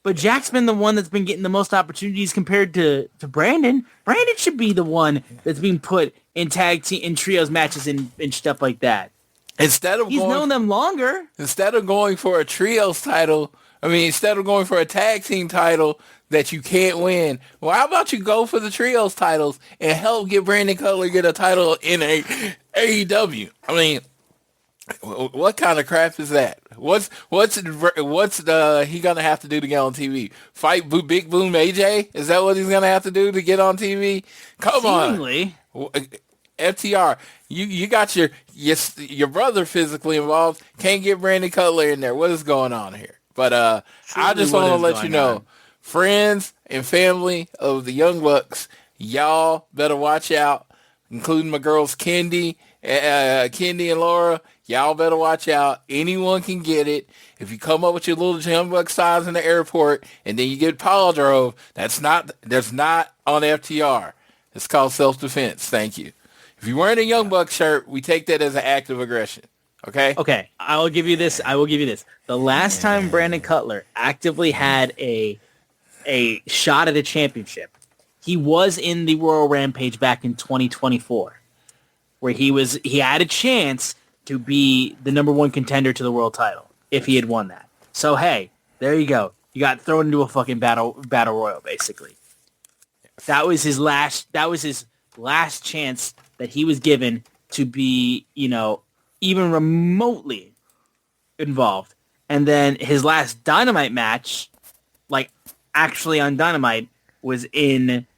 But Jack's been the one that's been getting the most opportunities compared to Brandon. Brandon should be the one that's being put in tag team, in trios matches and stuff like that. He's known them longer. Instead of going for a trios title, instead of going for a tag team title that you can't win, well, how about you go for the trios titles and help get Brandon Cutler get a title in AEW? I mean, what kind of crap is that? What's he gonna have to do to get on TV? Fight Big Boom AJ? Is that what he's gonna have to do to get on TV? Come on. FTR, you got your brother physically involved. Can't get Brandon Cutler in there. What is going on here? But I just want to let you know, friends and family of the Young Bucks, y'all better watch out, including my girls Kendi and Laura. Y'all better watch out. Anyone can get it. If you come up with your little Young Buck size in the airport and then you get power drove, that's not on FTR. It's called self-defense. Thank you. If you're wearing a Young Buck shirt, we take that as an act of aggression. Okay? Okay. I will give you this. The last time Brandon Cutler actively had a shot at a championship, he was in the Royal Rampage back in 2024, where he had a chance to be the number one contender to the world title if he had won that. So hey, there you go. You got thrown into a fucking battle royal, basically. That was his last chance that he was given to be, even remotely involved. And then his last Dynamite match, like actually on Dynamite, was in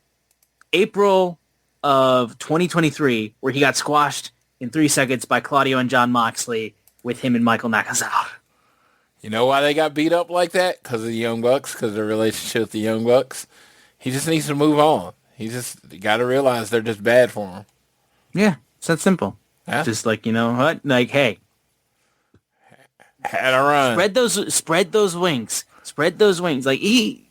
April of 2023, where he got squashed in 3 seconds by Claudio and Jon Moxley with him and Michael Nakazawa. You know why they got beat up like that? Because of the Young Bucks, because of their relationship with the Young Bucks. He just needs to move on. He just got to realize they're just bad for him. Yeah, it's that simple. Yeah. Just like, what? Like, hey. Had a run. Spread those wings. Spread those wings. Like,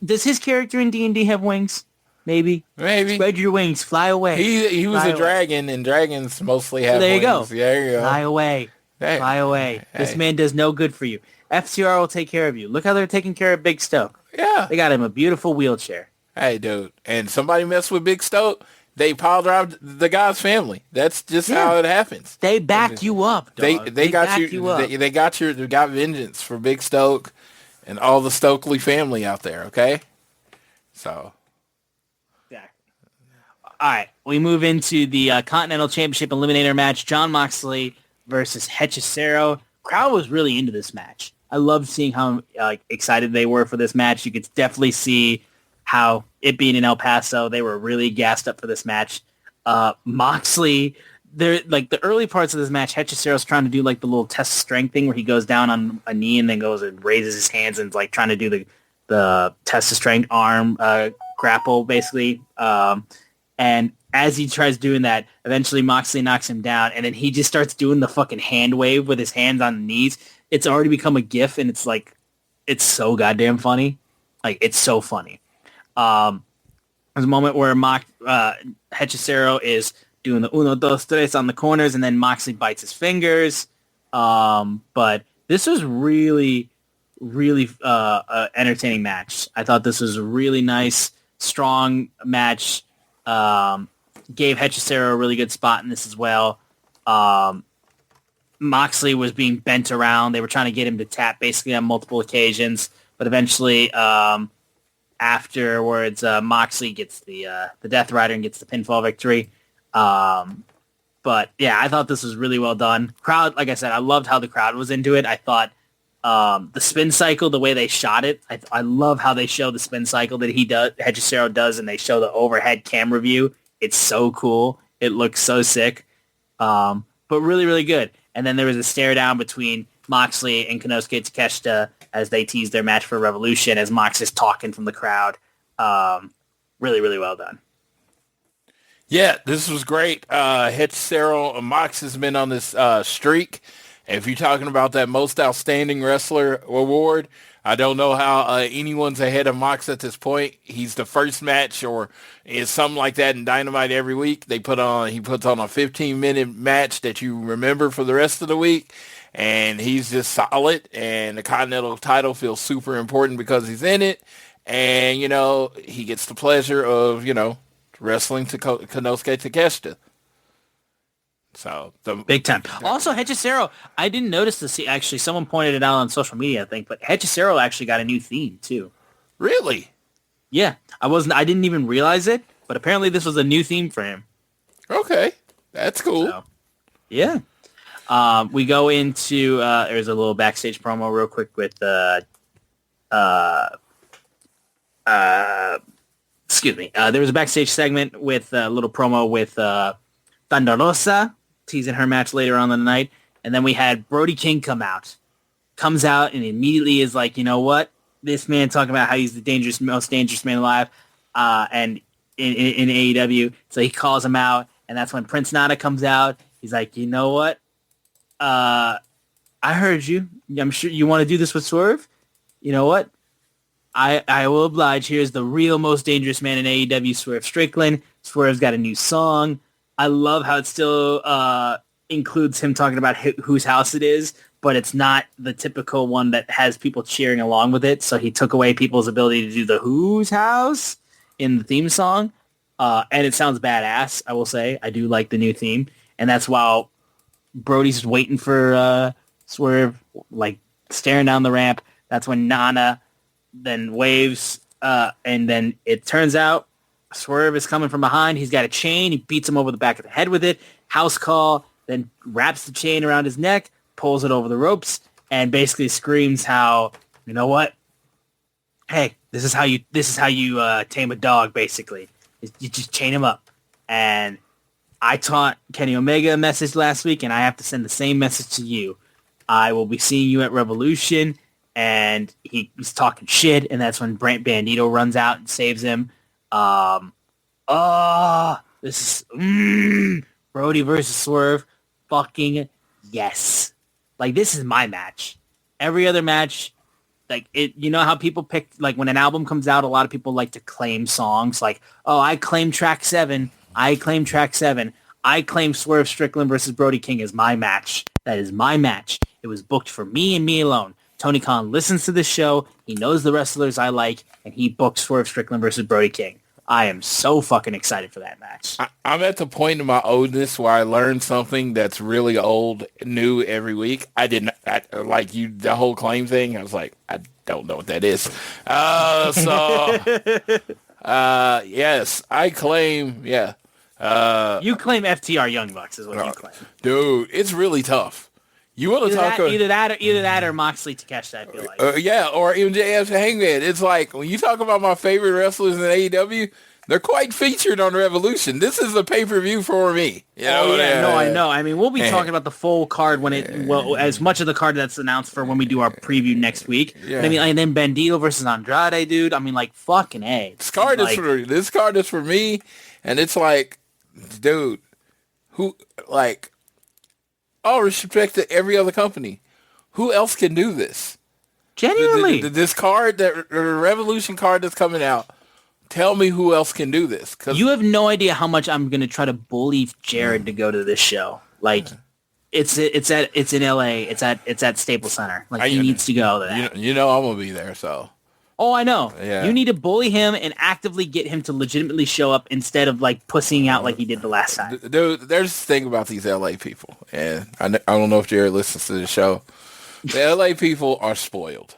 does his character in D&D have wings? Maybe. Spread your wings. Fly away. He was a dragon, and dragons mostly have there wings. You go. There you go. Fly away. Hey. Fly away. Hey. This man does no good for you. FTR will take care of you. Look how they're taking care of Big Stoke. Yeah. They got him a beautiful wheelchair. Hey, dude. And somebody messed with Big Stoke, they pile drive the guy's family. That's just how it happens. They back you up, dog. They got you. They got vengeance for Big Stoke and all the Stokely family out there. Okay, so. All right, we move into the Continental Championship Eliminator match. Jon Moxley versus Hechicero. Crowd was really into this match. I loved seeing how excited they were for this match. You could definitely see how it being in El Paso, they were really gassed up for this match. Moxley, the early parts of this match, Hechicero's trying to do like the little test strength thing where he goes down on a knee and then goes and raises his hands and like trying to do the test of strength arm grapple basically. And as he tries doing that, eventually Moxley knocks him down, and then he just starts doing the fucking hand wave with his hands on the knees. It's already become a GIF, and it's like, it's so goddamn funny. Like, it's so funny. There's a moment where Hechicero is doing the uno, dos, tres on the corners, and then Moxley bites his fingers. But this was really, really entertaining match. I thought this was a really nice, strong match. Gave Hechicero a really good spot in this as well. Moxley was being bent around. They were trying to get him to tap basically on multiple occasions, but eventually afterwards Moxley gets the Death Rider and gets the pinfall victory. But yeah, I thought this was really well done. Crowd, like I said, I loved how the crowd was into it. I thought the spin cycle, the way they shot it, I love how they show the spin cycle that Hechicero does, and they show the overhead camera view. It's so cool. It looks so sick. But really, really good. And then there was a stare down between Moxley and Konosuke Takeshita as they tease their match for Revolution as Mox is talking from the crowd. Really, really well done. Yeah, this was great. Hechicero, Mox has been on this streak. If you're talking about that most outstanding wrestler award, I don't know how anyone's ahead of Mox at this point. He's the first match or is something like that in Dynamite every week. He puts on a 15-minute match that you remember for the rest of the week, and he's just solid. And the Continental title feels super important because he's in it. And, he gets the pleasure of, wrestling to Konosuke Takeshita. So big time. Also, Hechicero, I didn't notice this. Actually, someone pointed it out on social media, I think. But Hechicero actually got a new theme too. Really? Yeah, I didn't even realize it, but apparently this was a new theme for him. Okay, that's cool. So, yeah. We go into there's a little backstage promo real quick with excuse me. There was a backstage segment with a little promo with Thunder Rosa, teasing her match later on in the night. And then we had Brody King comes out and immediately is like, you know what? This man talking about how he's the most dangerous man alive, and in AEW. So he calls him out, and that's when Prince Nana comes out. He's like, you know what? I heard you. I'm sure you want to do this with Swerve. You know what? I will oblige. Here's the real most dangerous man in AEW, Swerve Strickland. Swerve's got a new song. I love how it still includes him talking about whose house it is, but it's not the typical one that has people cheering along with it. So he took away people's ability to do the whose house in the theme song. And it sounds badass, I will say. I do like the new theme. And that's while Brody's waiting for Swerve, like staring down the ramp. That's when Nana then waves. And then it turns out Swerve is coming from behind. He's got a chain. He beats him over the back of the head with it. House call, then wraps the chain around his neck, pulls it over the ropes, and basically screams how, you know what? Hey, this is how you tame a dog, basically. You just chain him up. And I taught Kenny Omega a message last week, and I have to send the same message to you. I will be seeing you at Revolution, and he's talking shit, and that's when Brant Bandito runs out and saves him. This is Brody versus Swerve. Fucking yes. Like, this is my match. Every other match, like, it. You know how people pick, like, when an album comes out, a lot of people like to claim songs. Like, oh, I claim track 7. I claim track 7. I claim Swerve Strickland versus Brody King as my match. That is my match. It was booked for me and me alone. Tony Khan listens to this show. He knows the wrestlers I like, and he booked Swerve Strickland versus Brody King. I am so fucking excited for that match. I'm at the point in my oldness where I learn something that's really old, new every week. I didn't like you. The whole claim thing. I was like, I don't know what that is. Yes, I claim. Yeah, you claim FTR Young Bucks is what you claim, dude. It's really tough. You want to talk either that or Moxley Takeshita, I feel like. Yeah, or MJF Hangman. It's like, when you talk about my favorite wrestlers in AEW, they're quite featured on Revolution. This is a pay-per-view for me. You know? I know. I mean, we'll be talking about the full card when as much of the card that's announced for when we do our preview next week. Yeah. But I mean, and then Bandito versus Andrade, dude. I mean, like, fucking A. This card is for me, and it's like, dude, who, like, all respect to every other company. Who else can do this? Genuinely. This card, the Revolution card that's coming out, tell me who else can do this. You have no idea how much I'm going to try to bully Jared to go to this show. Like, it's in LA. It's at Staples Center. Like, he needs to go to that. You know I'm going to be there, so. Oh, I know. Yeah. You need to bully him and actively get him to legitimately show up instead of, like, pussying out like he did the last time. Dude, there's this thing about these LA people, and I don't know if Jared listens to the show. The LA people are spoiled.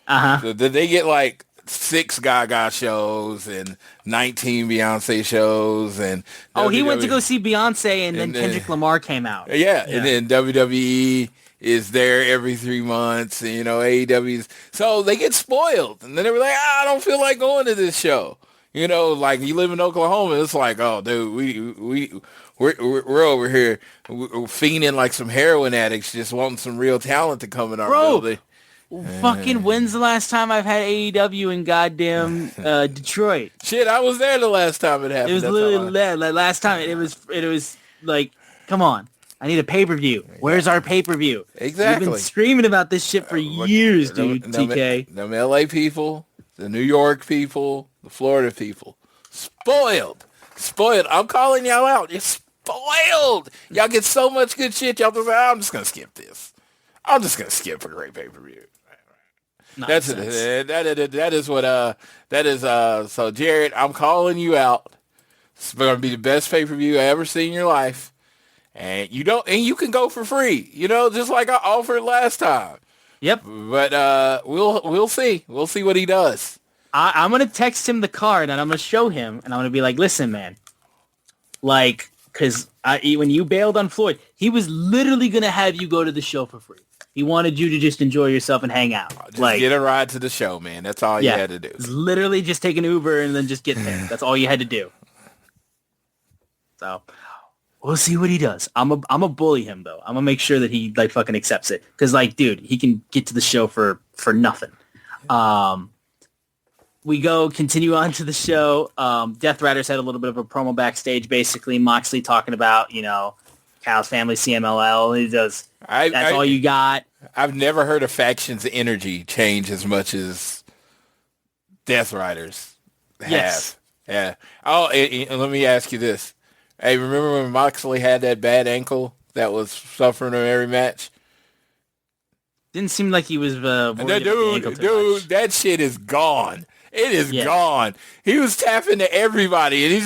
Uh-huh. They get, like, 6 Gaga shows and 19 Beyonce shows. And he went to go see Beyonce, and then Kendrick Lamar came out. Yeah, and then WWE is there every 3 months, and, you know, AEW's. So they get spoiled, and then they were like, I don't feel like going to this show. You know, like, you live in Oklahoma, it's like, oh, dude, we're over here we're fiending like some heroin addicts, just wanting some real talent to come in our building. Fucking when's the last time I've had AEW in goddamn Detroit? Shit, I was there the last time it happened. It was literally last time. It was like, come on. I need a pay-per-view. Where's our pay-per-view? Exactly. We've been screaming about this shit for years, dude, TK. The LA people, the New York people, the Florida people. Spoiled. I'm calling y'all out. You're spoiled. Y'all get so much good shit. Y'all just like, I'm just going to skip this. I'm just going to skip a great pay-per-view. So Jared, I'm calling you out. It's going to be the best pay-per-view I ever seen in your life. And you can go for free, you know, just like I offered last time. Yep. But we'll see. We'll see what he does. I'm going to text him the card, and I'm going to show him, and I'm going to be like, listen, man, like, because when you bailed on Floyd, he was literally going to have you go to the show for free. He wanted you to just enjoy yourself and hang out. Just get a ride to the show, man. That's all you had to do. Literally just take an Uber and then just get there. That's all you had to do. So, We'll see what he does. I'm a bully him though. I'm gonna make sure that he like fucking accepts it. Cause like, dude, he can get to the show for nothing. We continue on to the show. Death Riders had a little bit of a promo backstage, basically Moxley talking about, Cal's family, CMLL. He does. That's all you got. I've never heard a faction's energy change as much as Death Riders have. Yes. Yeah. Oh, and let me ask you this. Hey, remember when Moxley had that bad ankle that was suffering in every match? Didn't seem like he was worried about the ankle too dude, much. that shit is gone. It is gone. He was tapping to everybody, and he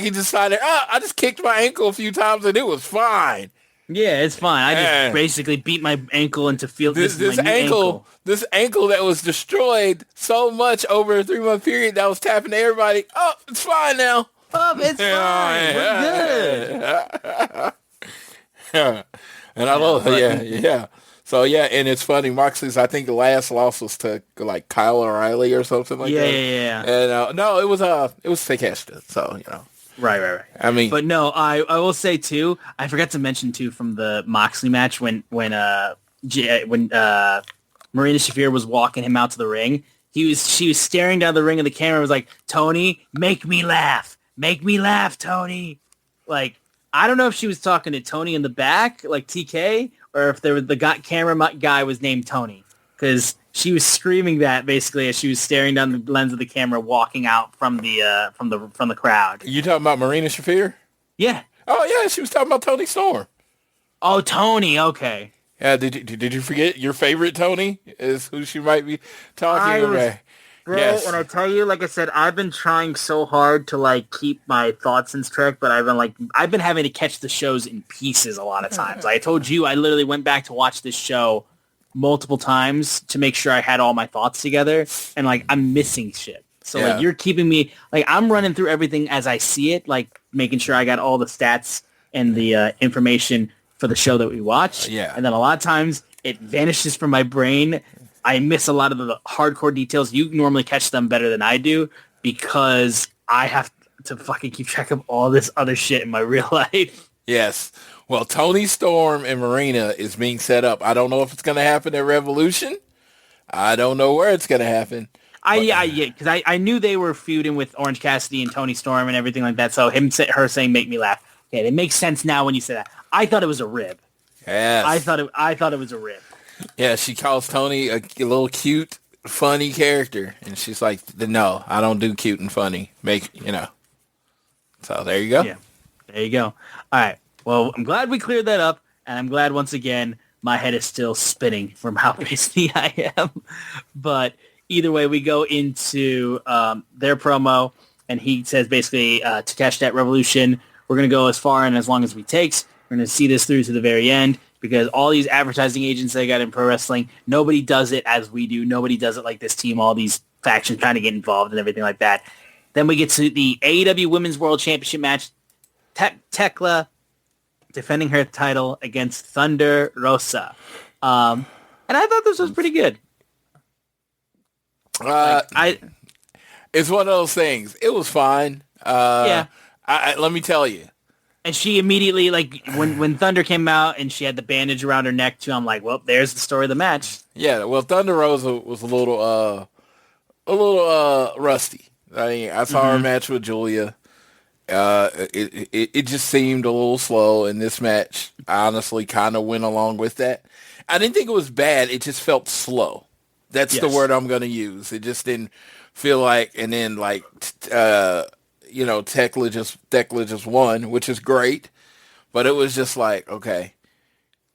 decided, I just kicked my ankle a few times, and it was fine. Yeah, it's fine. I just basically beat my ankle into field. This ankle that was destroyed so much over a 3-month period that was tapping to everybody. Oh, it's fine now. Oh, it's fine. We're good. And I love it. Yeah. So, yeah, and it's funny. Moxley's, I think the last loss was to, like, Kyle O'Reilly or something like that. Yeah. And, no, it was Takeshita. So, Right. I mean. But, no, I will say, too, I forgot to mention, too, from the Moxley match when Marina Shafir was walking him out to the ring, she was staring down the ring of the camera and was like, Tony, make me laugh. Make me laugh, Tony. Like, I don't know if she was talking to Tony in the back, like TK, or if the camera guy was named Tony, because she was screaming that basically as she was staring down the lens of the camera, walking out from the crowd. You talking about Marina Shafir? Yeah. Oh yeah, she was talking about Tony Storm. Oh, Tony. Okay. Yeah. Did you forget your favorite Tony is who she might be talking about? Bro, when I tell you, like I said, I've been trying so hard to like keep my thoughts in track, but I've been having to catch the shows in pieces a lot of times. I told you I literally went back to watch this show multiple times to make sure I had all my thoughts together, and like I'm missing shit. So like you're keeping me like I'm running through everything as I see it, like making sure I got all the stats and the information for the show that we watch. Yeah. And then a lot of times it vanishes from my brain. I miss a lot of the hardcore details. You normally catch them better than I do because I have to fucking keep track of all this other shit in my real life. Yes. Well, Tony Storm and Marina is being set up. I don't know if it's going to happen at Revolution. I don't know where it's going to happen. Because I knew they were feuding with Orange Cassidy and Tony Storm and everything like that. So her saying "make me laugh." Okay, it makes sense now when you say that. I thought it was a rib. Yes. I thought it was a rib. Yeah, she calls Tony a little cute, funny character, and she's like, "No, I don't do cute and funny. So there you go. Yeah, there you go. All right. Well, I'm glad we cleared that up, and I'm glad once again my head is still spinning from how busy I am. But either way, we go into their promo, and he says basically to catch that Revolution, we're going to go as far and as long as we takes. We're going to see this through to the very end. Because all these advertising agents they got in pro wrestling, nobody does it as we do. Nobody does it like this team. All these factions trying to get involved and everything like that. Then we get to the AEW Women's World Championship match. Tekla defending her title against Thunder Rosa. And I thought this was pretty good. It's one of those things. It was fine. Yeah. Let me tell you. And she immediately, like, when Thunder came out and she had the bandage around her neck, too, I'm like, well, there's the story of the match. Yeah, well, Thunder Rosa was a little rusty. I mean, I saw her match with Julia. It just seemed a little slow, and this match honestly kind of went along with that. I didn't think it was bad. It just felt slow. That's the word I'm going to use. It just didn't feel like, and then, like, Tekla just won, which is great, but it was just like, okay,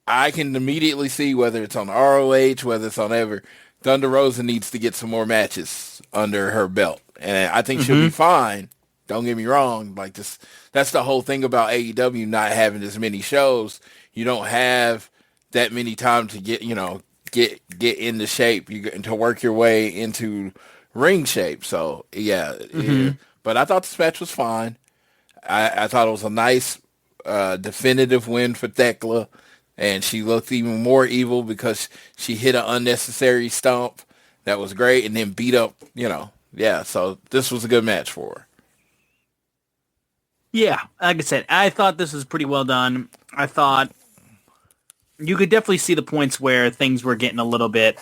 I can immediately see whether it's on ROH, whether it's on ever, Thunder Rosa needs to get some more matches under her belt, and I think she'll be fine. Don't get me wrong, like this, that's the whole thing about AEW not having as many shows. You don't have that many time to get into shape, to work your way into ring shape. So yeah. But I thought this match was fine. I thought it was a nice, definitive win for Tekla, and she looked even more evil because she hit an unnecessary stomp that was great, and then beat up, so this was a good match for her. Yeah, like I said, I thought this was pretty well done. I thought you could definitely see the points where things were getting a little bit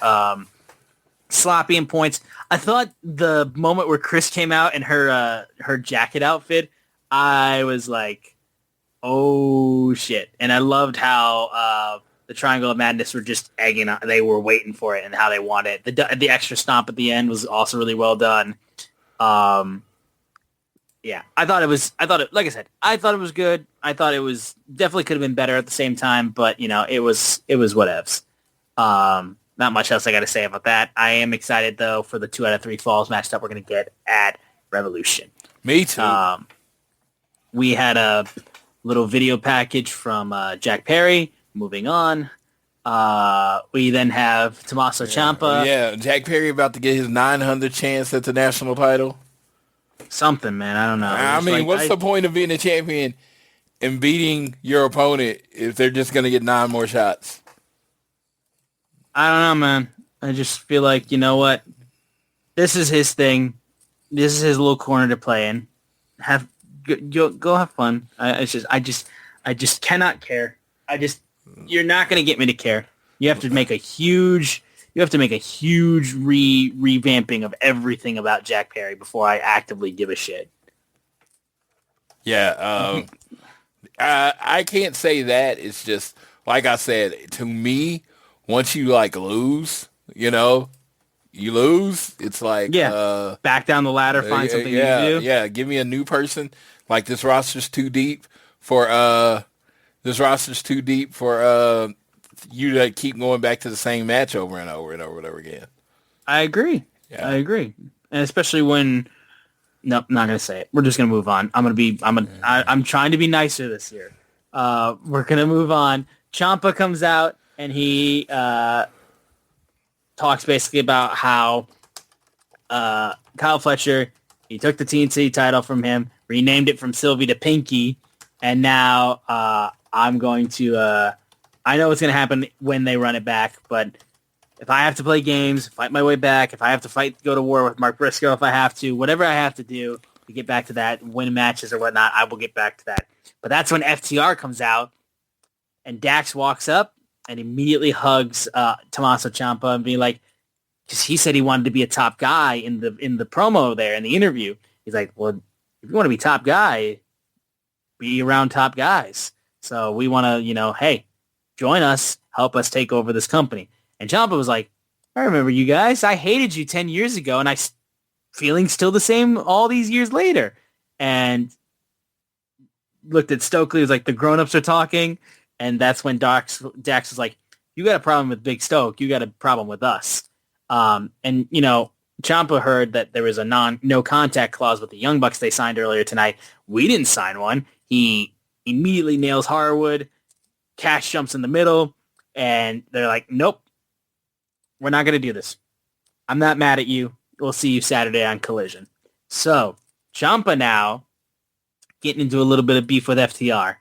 sloppy in points. I thought the moment where Chris came out in her jacket outfit, I was like, oh shit. And I loved how the Triangle of Madness were just egging on. They were waiting for it and how they wanted it. The extra stomp at the end was also really well done. Yeah, I thought it, like I said, I thought it was good. I thought it was definitely could have been better at the same time, but it was whatevs. Not much else I got to say about that. I am excited though for the 2 out of 3 falls matched up we're going to get at Revolution. Me too. We had a little video package from Jack Perry. Moving on. We then have Tommaso Ciampa. Yeah, Jack Perry about to get his 900 chance at the national title. Something, man. I don't know. I mean, what's the point of being a champion and beating your opponent if they're just going to get 9 more shots? I don't know, man. I just feel like, you know what? This is his thing. This is his little corner to play in. Go have fun. I just cannot care. You're not going to get me to care. You have to make a huge revamping of everything about Jack Perry before I actively give a shit. Yeah, I can't say that. It's just like I said. To me, once you lose, you lose. It's like back down the ladder, find something new to do. Yeah, give me a new person. Like this roster's too deep for you to keep going back to the same match over and over and over and over again. I agree. Yeah. I agree. And especially when, nope, not going to say it. We're just going to move on. I'm trying to be nicer this year. We're going to move on. Ciampa comes out and he talks basically about how Kyle Fletcher, he took the TNT title from him, renamed it from Sylvie to Pinky, and now I'm going to I know what's going to happen when they run it back, but if I have to play games, fight my way back, if I have to go to war with Mark Briscoe, if I have to, whatever I have to do to get back to that, win matches or whatnot, I will get back to that. But that's when FTR comes out, and Dax walks up and immediately hugs Tommaso Ciampa and be like, because he said he wanted to be a top guy in the promo there, in the interview. He's like, well, if you want to be top guy, be around top guys. So we want to, hey, join us, help us take over this company. And Ciampa was like, I remember you guys. I hated you 10 years ago, and feeling still the same all these years later. And looked at Stokely, was like, the grown-ups are talking. And that's when Dax was like, you got a problem with Big Stoke. You got a problem with us. And, Ciampa heard that there was a no contact clause with the Young Bucks they signed earlier tonight. We didn't sign one. He immediately nails Harwood. Cash jumps in the middle, and they're like, nope, we're not going to do this. I'm not mad at you. We'll see you Saturday on Collision. So Ciampa now getting into a little bit of beef with FTR.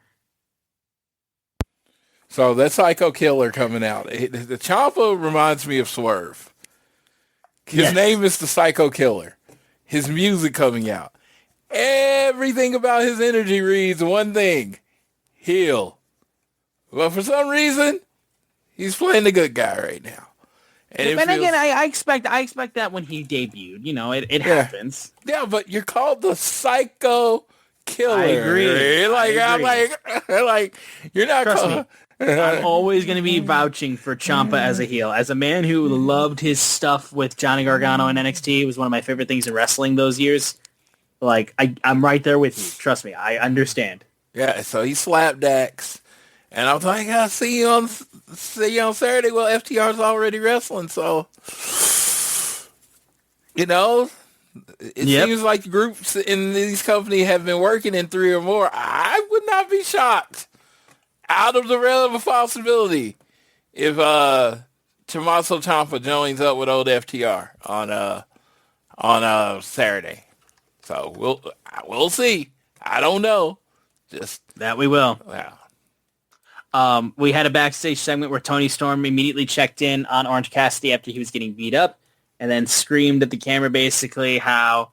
So that Psycho Killer coming out. The Ciampa reminds me of Swerve. His name is the Psycho Killer. His music coming out. Everything about his energy reads one thing. Heel. But for some reason, he's playing the good guy right now. And again, I expect that when he debuted. It happens. Yeah, but you're called the Psycho Killer. I agree. I'm like, you're not Trust called... me. I'm always going to be vouching for Ciampa as a heel. As a man who loved his stuff with Johnny Gargano in NXT, it was one of my favorite things in wrestling those years. Like, I'm right there with you. Trust me. I understand. Yeah, so he slapped Dax. And I was like, I'll see you on Saturday. Well, FTR's already wrestling, so, it seems like groups in these companies have been working in 3 or more. I would not be shocked, out of the realm of possibility, if Tommaso Ciampa joins up with old FTR on Saturday. So we'll see. I don't know. Just that we will. Yeah. We had a backstage segment where Tony Storm immediately checked in on Orange Cassidy after he was getting beat up, and then screamed at the camera basically how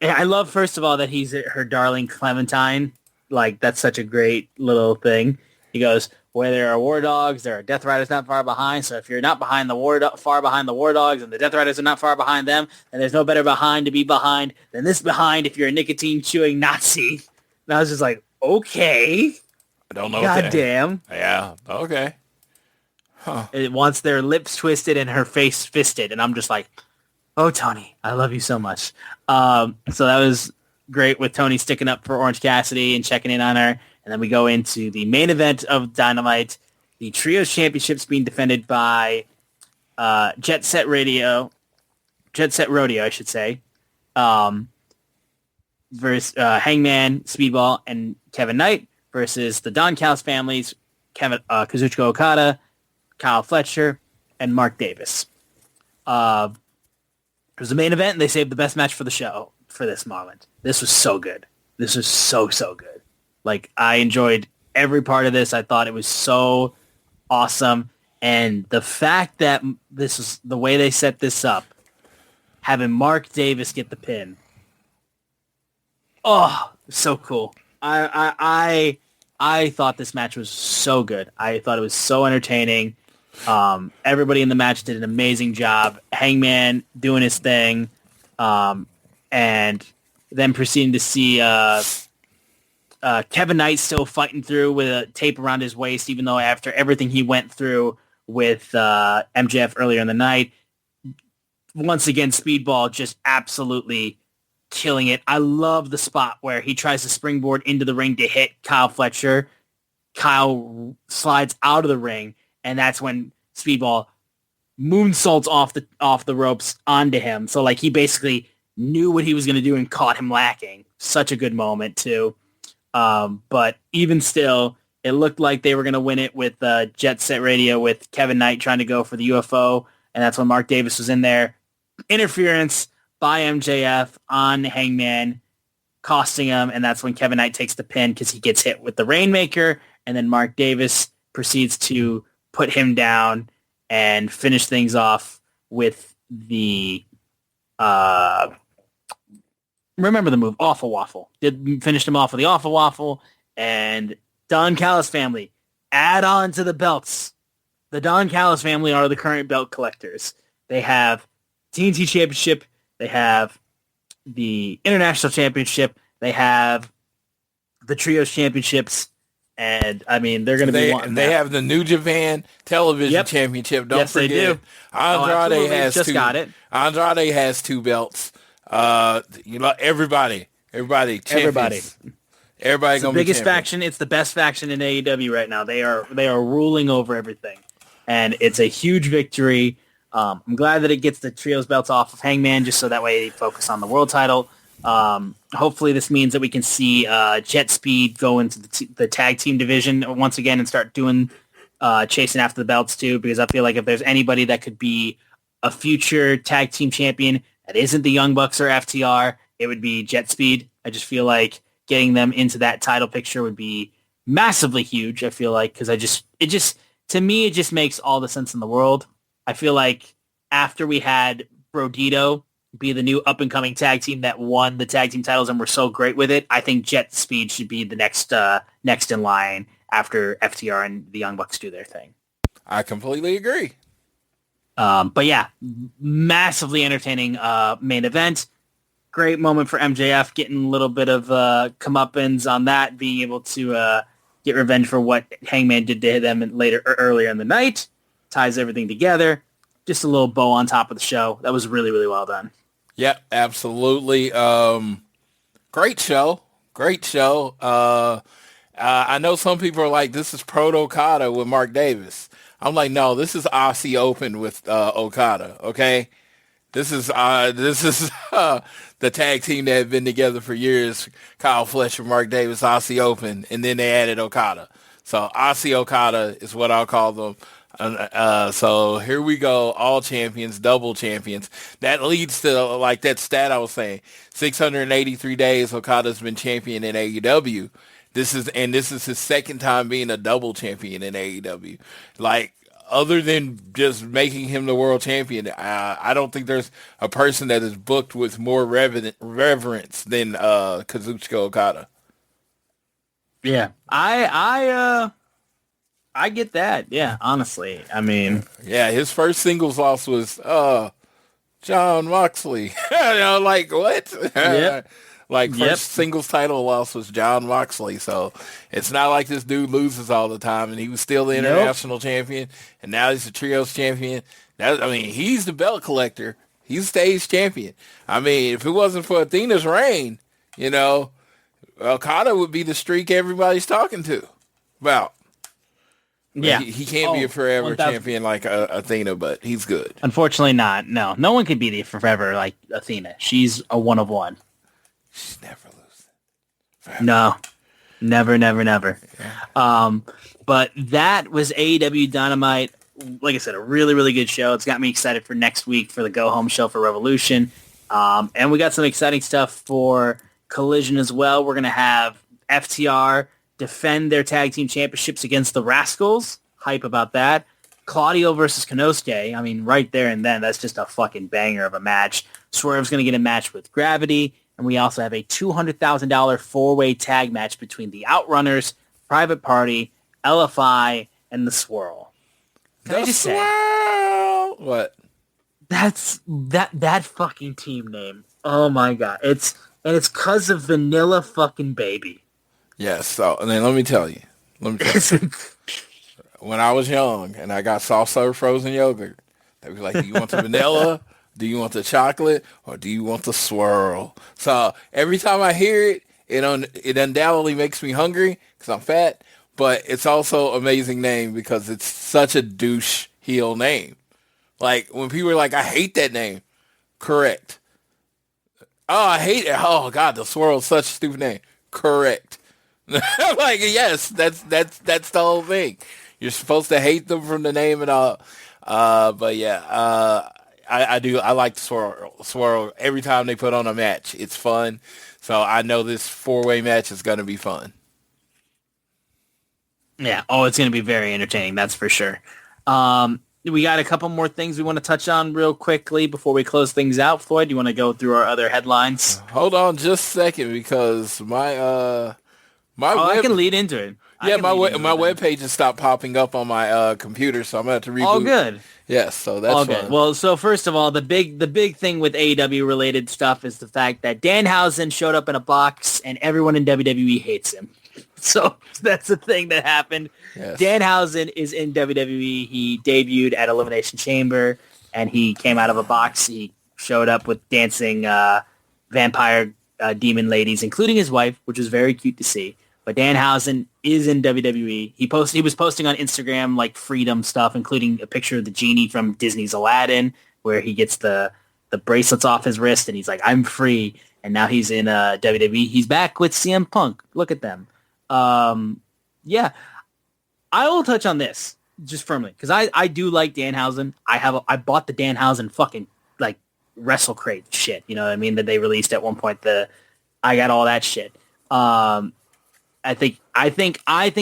I love, first of all, that he's her darling Clementine. Like, that's such a great little thing. He goes, where there are war dogs, there are death riders not far behind. So if you're not behind far behind the war dogs and the death riders are not far behind them, then there's no better behind to be behind than this behind if you're a nicotine-chewing Nazi. And I was just like, okay. I don't know. Goddamn. Yeah, okay. Huh. It wants their lips twisted and her face fisted. And I'm just like, oh, Tony, I love you so much. So that was great with Tony sticking up for Orange Cassidy and checking in on her. And then we go into the main event of Dynamite, the Trios Championships being defended by Jet Set Rodeo, I should say, versus Hangman, Speedball, and Kevin Knight versus the Don Callis families, Kazuchika Okada, Kyle Fletcher, and Mark Davis. It was the main event, and they saved the best match for the show for this moment. This was so good. This was so good. Like, I enjoyed every part of this. I thought it was so awesome. And the fact that this is the way they set this up, having Mark Davis get the pin. Oh, so cool. I thought this match was so good. I thought it was so entertaining. Everybody in the match did an amazing job. Hangman doing his thing. And then proceeding to see Kevin Knight still fighting through with a tape around his waist, even though after everything he went through with MJF earlier in the night, once again, Speedball just absolutely killing it. I love the spot where he tries to springboard into the ring to hit Kyle Fletcher. Kyle slides out of the ring, and that's when Speedball moonsaults off the ropes onto him. So, like, he basically knew what he was going to do and caught him lacking. Such a good moment, too. But even still, it looked like they were going to win it with Jet Set Radio with Kevin Knight trying to go for the UFO, and that's when Mark Davis was in there. Interference by MJF on Hangman, costing him, and that's when Kevin Knight takes the pin because he gets hit with the Rainmaker, and then Mark Davis proceeds to put him down and finish things off with the remember the move, Awful Waffle. Finished him off with the Awful Waffle, and Don Callis family add on to the belts. The Don Callis family are the current belt collectors. They have TNT Championship. They have the International Championship. They have the Trios Championships. And, I mean, they're going to be wanting They that. have the New Japan Television Championship. Don't forget. They do. Andrade has just two. Got it. Andrade has two belts. Everybody. Everybody gonna It's the be biggest champion. faction. It's the best faction in AEW right now. They are ruling over everything, and it's a huge victory. I'm glad that it gets the trios belts off of Hangman, just so that way they focus on the world title. Hopefully, this means that we can see Jet Speed go into the tag team division once again and start doing chasing after the belts too. Because I feel like if there's anybody that could be a future tag team champion that isn't the Young Bucks or FTR, it would be Jet Speed. I just feel like getting them into that title picture would be massively huge. I feel like, because to me, it just makes all the sense in the world. I feel like after we had Brodito be the new up-and-coming tag team that won the tag team titles and were so great with it, I think Jet Speed should be the next in line after FTR and the Young Bucks do their thing. I completely agree. But yeah, massively entertaining main event. Great moment for MJF, getting a little bit of comeuppance on that, being able to get revenge for what Hangman did to them earlier in the night. Ties everything together. Just a little bow on top of the show. That was really, really well done. Yep, absolutely. Great show. Great show. I know some people are like, this is Proto Okada with Mark Davis. I'm like, no, this is Aussie Open with Okada, okay? This is the tag team that had been together for years, Kyle Fletcher, Mark Davis, Aussie Open, and then they added Okada. So Aussie Okada is what I'll call them. So here we go, all champions, double champions. That leads to, like that stat I was saying, 683 days Okada's been champion in AEW. This is his second time being a double champion in AEW. Like, other than just making him the world champion, I don't think there's a person that is booked with more reverence than Kazuchika Okada. Yeah, I get that. Yeah, honestly, I mean, yeah, his first singles loss was John Moxley. Like what? Yep. Like first singles title loss was John Moxley. So it's not like this dude loses all the time, and he was still the international champion, and now he's the trios champion. He's the belt collector. He's stage champion. I mean, if it wasn't for Athena's reign, Okada would be the streak everybody's talking to about. Yeah, he can't be a forever 1,000. champion like Athena, but he's good. Unfortunately not. No one can be the forever like Athena. She's a one of one. She's never losing. No, never. Yeah. But that was AEW Dynamite. Like I said, a really, really good show. It's got me excited for next week for the go-home show for Revolution. And we got some exciting stuff for Collision as well. We're going to have FTR defend their tag team championships against the Rascals. Hype about that. Claudio versus Konosuke. I mean, right there and then, that's just a fucking banger of a match. Swerve's going to get a match with Gravity. And we also have a $200,000 four-way tag match between the Outrunners, Private Party, LFI, and the Swirl. Can I just say what? That's that fucking team name. Oh my god! It's because of Vanilla fucking Baby. Yes. So, and then let me tell you. When I was young and I got soft serve frozen yogurt, they were like, "Do you want the vanilla? Do you want the chocolate? Or do you want the swirl?" So every time I hear it, it undoubtedly makes me hungry because I'm fat. But it's also an amazing name because it's such a douche heel name. Like when people are like, "I hate that name," correct. Oh, I hate it. Oh God, the swirl's such a stupid name. Correct. Like yes, that's the whole thing. You're supposed to hate them from the name and all. But yeah, I do. I like the swirl. Every time they put on a match, it's fun. So I know this four-way match is going to be fun. Yeah. Oh, it's going to be very entertaining. That's for sure. We got a couple more things we want to touch on real quickly before we close things out. Floyd, do you want to go through our other headlines? Hold on just a second because I can lead into it. Yeah, my webpage has stopped popping up on my computer, so I'm going to have to reboot. All good. Yes, so that's all fun. Good. Well, so first of all, the big thing with AEW related stuff is the fact that Danhausen showed up in a box and everyone in WWE hates him. So that's the thing that happened. Yes. Danhausen is in WWE. He debuted at Elimination Chamber and he came out of a box. He showed up with dancing vampire demon ladies, including his wife, which was very cute to see. But Danhausen is in WWE. He was posting on Instagram like freedom stuff, including a picture of the genie from Disney's Aladdin, where he gets the bracelets off his wrist, and he's like, "I'm free." And now he's in WWE. He's back with CM Punk. Look at them. Yeah, I will touch on this just firmly because I do like Danhausen. I bought the Danhausen fucking like Wrestle Crate shit. You know what I mean? That they released at one point. I got all that shit. I think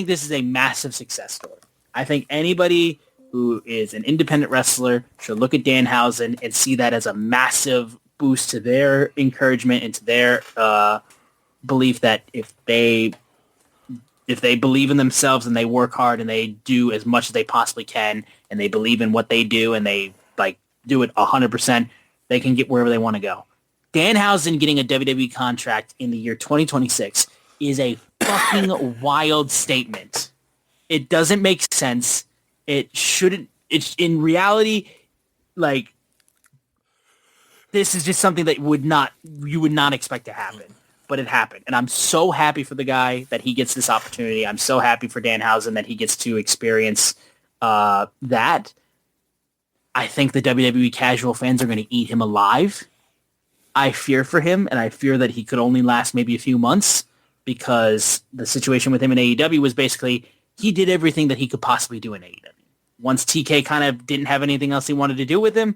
this is a massive success story. I think anybody who is an independent wrestler should look at Danhausen and see that as a massive boost to their encouragement and to their belief that if they believe in themselves and they work hard and they do as much as they possibly can and they believe in what they do and they like do it 100%, they can get wherever they want to go. Danhausen getting a WWE contract in the year 2026 is a fucking wild statement. It doesn't make sense. It shouldn't. It's in reality, like this is just something that you would not expect to happen, but it happened. And I'm so happy for the guy that he gets this opportunity. I'm so happy for Danhausen that he gets to experience that. I think the WWE casual fans are going to eat him alive. I fear for him, and I fear that he could only last maybe a few months because the situation with him in AEW was basically he did everything that he could possibly do in AEW. Once TK kind of didn't have anything else he wanted to do with him,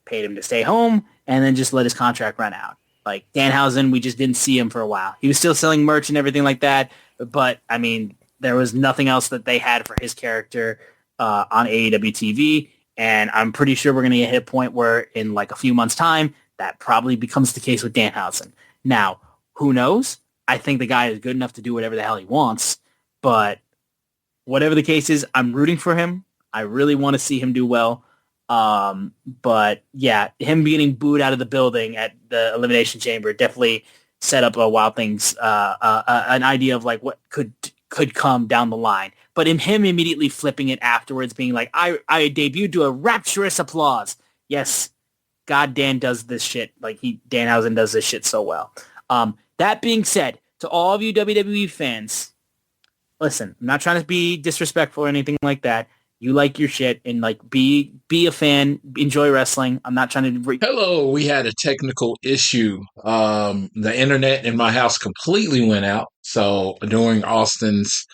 paid him to stay home, and then just let his contract run out. Like Danhausen, we just didn't see him for a while. He was still selling merch and everything like that, but I mean, there was nothing else that they had for his character. on AEW TV. And I'm pretty sure we're going to hit a point where in like a few months' time, that probably becomes the case with Danhausen. Now, who knows? I think the guy is good enough to do whatever the hell he wants. But whatever the case is, I'm rooting for him. I really want to see him do well. But yeah, him getting booed out of the building at the Elimination Chamber definitely set up a Wild Things, an idea of like what could come down the line. But him immediately flipping it afterwards, being like, I debuted to a rapturous applause. Yes, God, Dan does this shit. Like Danhausen does this shit so well. That being said, to all of you WWE fans, listen, I'm not trying to be disrespectful or anything like that. You like your shit and like be a fan, enjoy wrestling. I'm not trying to. Hello, we had a technical issue. The internet in my house completely went out. So during Austin's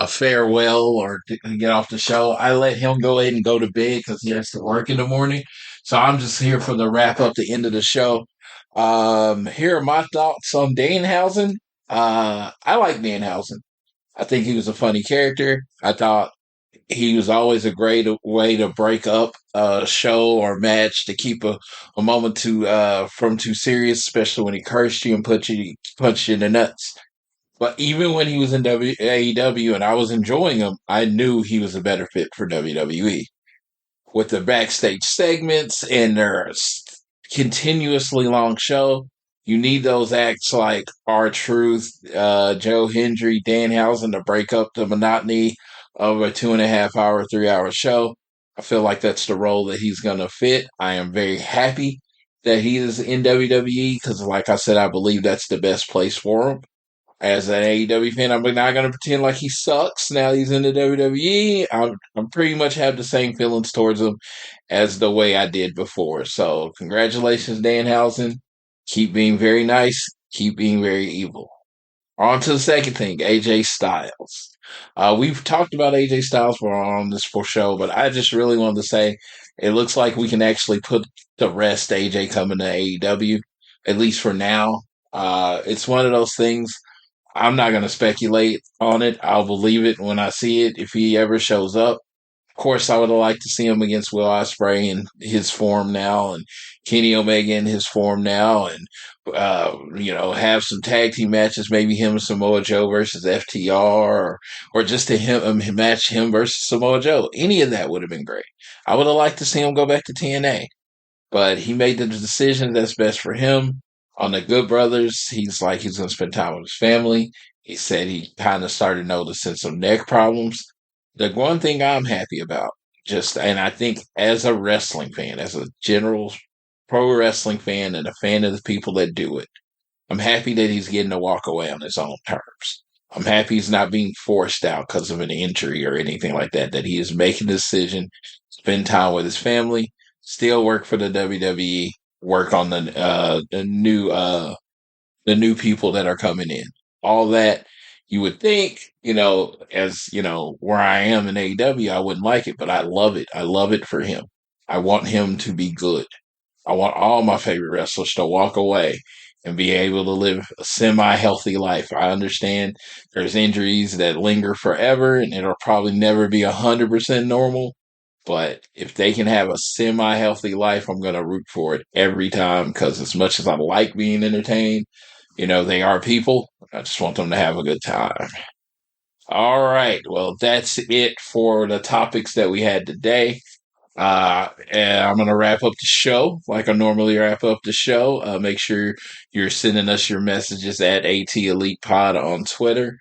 farewell or to get off the show, I let him go ahead and go to bed because he has to work in the morning. So I'm just here for the wrap up, the end of the show. Here are my thoughts on Danhausen. I like Danhausen. I think he was a funny character. I thought he was always a great way to break up a show or match to keep a moment from too serious, especially when he cursed you and punched you in the nuts. But even when he was in AEW and I was enjoying him, I knew he was a better fit for WWE. With the backstage segments and their continuously long show, you need those acts like R-Truth, Joe Hendry, Danhausen to break up the monotony of a 2.5 hour, 3 hour show. I feel like that's the role that he's going to fit. I am very happy that he is in WWE because, like I said, I believe that's the best place for him. As an AEW fan, I'm not going to pretend like he sucks now he's in the WWE. I'm pretty much have the same feelings towards him as the way I did before. So congratulations, Danhausen. Keep being very nice. Keep being very evil. On to the second thing, AJ Styles. We've talked about AJ Styles on this show, but I just really wanted to say it looks like we can actually put to rest AJ coming to AEW, at least for now. It's one of those things. I'm not going to speculate on it. I'll believe it when I see it if he ever shows up. Of course, I would have liked to see him against Will Ospreay in his form now and Kenny Omega in his form now and, have some tag team matches, maybe him and Samoa Joe versus FTR or just to match him versus Samoa Joe. Any of that would have been great. I would have liked to see him go back to TNA, but he made the decision that's best for him. On the Good Brothers, he's going to spend time with his family. He said he kind of started noticing some neck problems. The one thing I'm happy about, and I think as a wrestling fan, as a general pro wrestling fan and a fan of the people that do it, I'm happy that he's getting to walk away on his own terms. I'm happy he's not being forced out because of an injury or anything like that he is making the decision, spend time with his family, still work for the WWE, work on the new people that are coming in. All that you would think, as where I am in AEW, I wouldn't like it, but I love it. I love it for him. I want him to be good. I want all my favorite wrestlers to walk away and be able to live a semi-healthy life. I understand there's injuries that linger forever and it'll probably never be 100% normal. But if they can have a semi-healthy life, I'm going to root for it every time because as much as I like being entertained, they are people. I just want them to have a good time. All right. Well, that's it for the topics that we had today. And I'm going to wrap up the show like I normally wrap up the show. Make sure you're sending us your messages at AT Elite Pod on Twitter.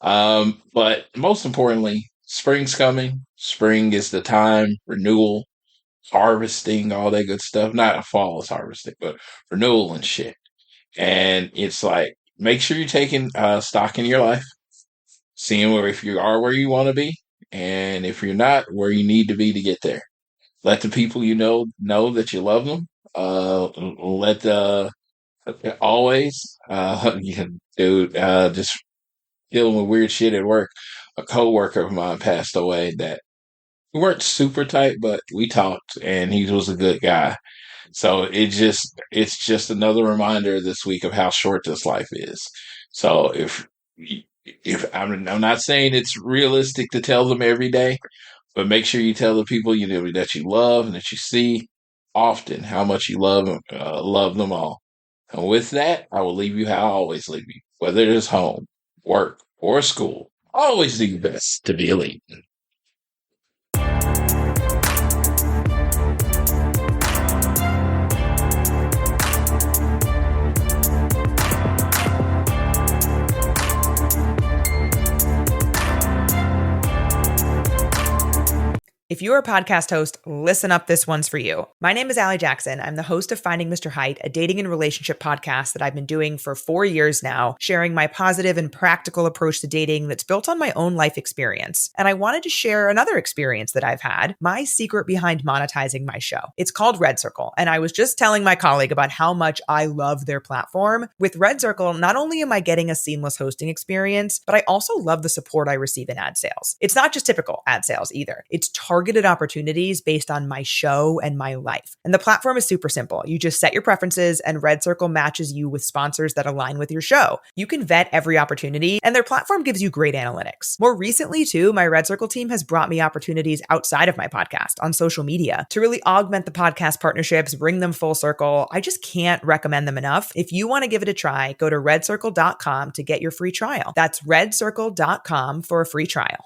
But most importantly, spring's coming. Spring is the time, renewal, harvesting, all that good stuff. Not fall is harvesting, but renewal and shit. And it's like, make sure you're taking stock in your life, seeing if you are where you want to be, and if you're not, where you need to be to get there. Let the people you know that you love them. Just dealing with weird shit at work. A coworker of mine passed away that we weren't super tight, but we talked, and he was a good guy. So it's just another reminder this week of how short this life is. So if I'm not saying it's realistic to tell them every day, but make sure you tell the people you know that you love and that you see often how much you love them all. And with that, I will leave you how I always leave you, whether it is home, work, or school. Always do your best to be elite. If you're a podcast host, listen up, this one's for you. My name is Allie Jackson. I'm the host of Finding Mr. Height, a dating and relationship podcast that I've been doing for 4 years now, sharing my positive and practical approach to dating that's built on my own life experience. And I wanted to share another experience that I've had, my secret behind monetizing my show. It's called Red Circle, and I was just telling my colleague about how much I love their platform. With Red Circle, not only am I getting a seamless hosting experience, but I also love the support I receive in ad sales. It's not just typical ad sales either. It's targeted opportunities based on my show and my life. And the platform is super simple. You just set your preferences and Red Circle matches you with sponsors that align with your show. You can vet every opportunity and their platform gives you great analytics. More recently too, my Red Circle team has brought me opportunities outside of my podcast on social media to really augment the podcast partnerships, bring them full circle. I just can't recommend them enough. If you want to give it a try, go to redcircle.com to get your free trial. That's redcircle.com for a free trial.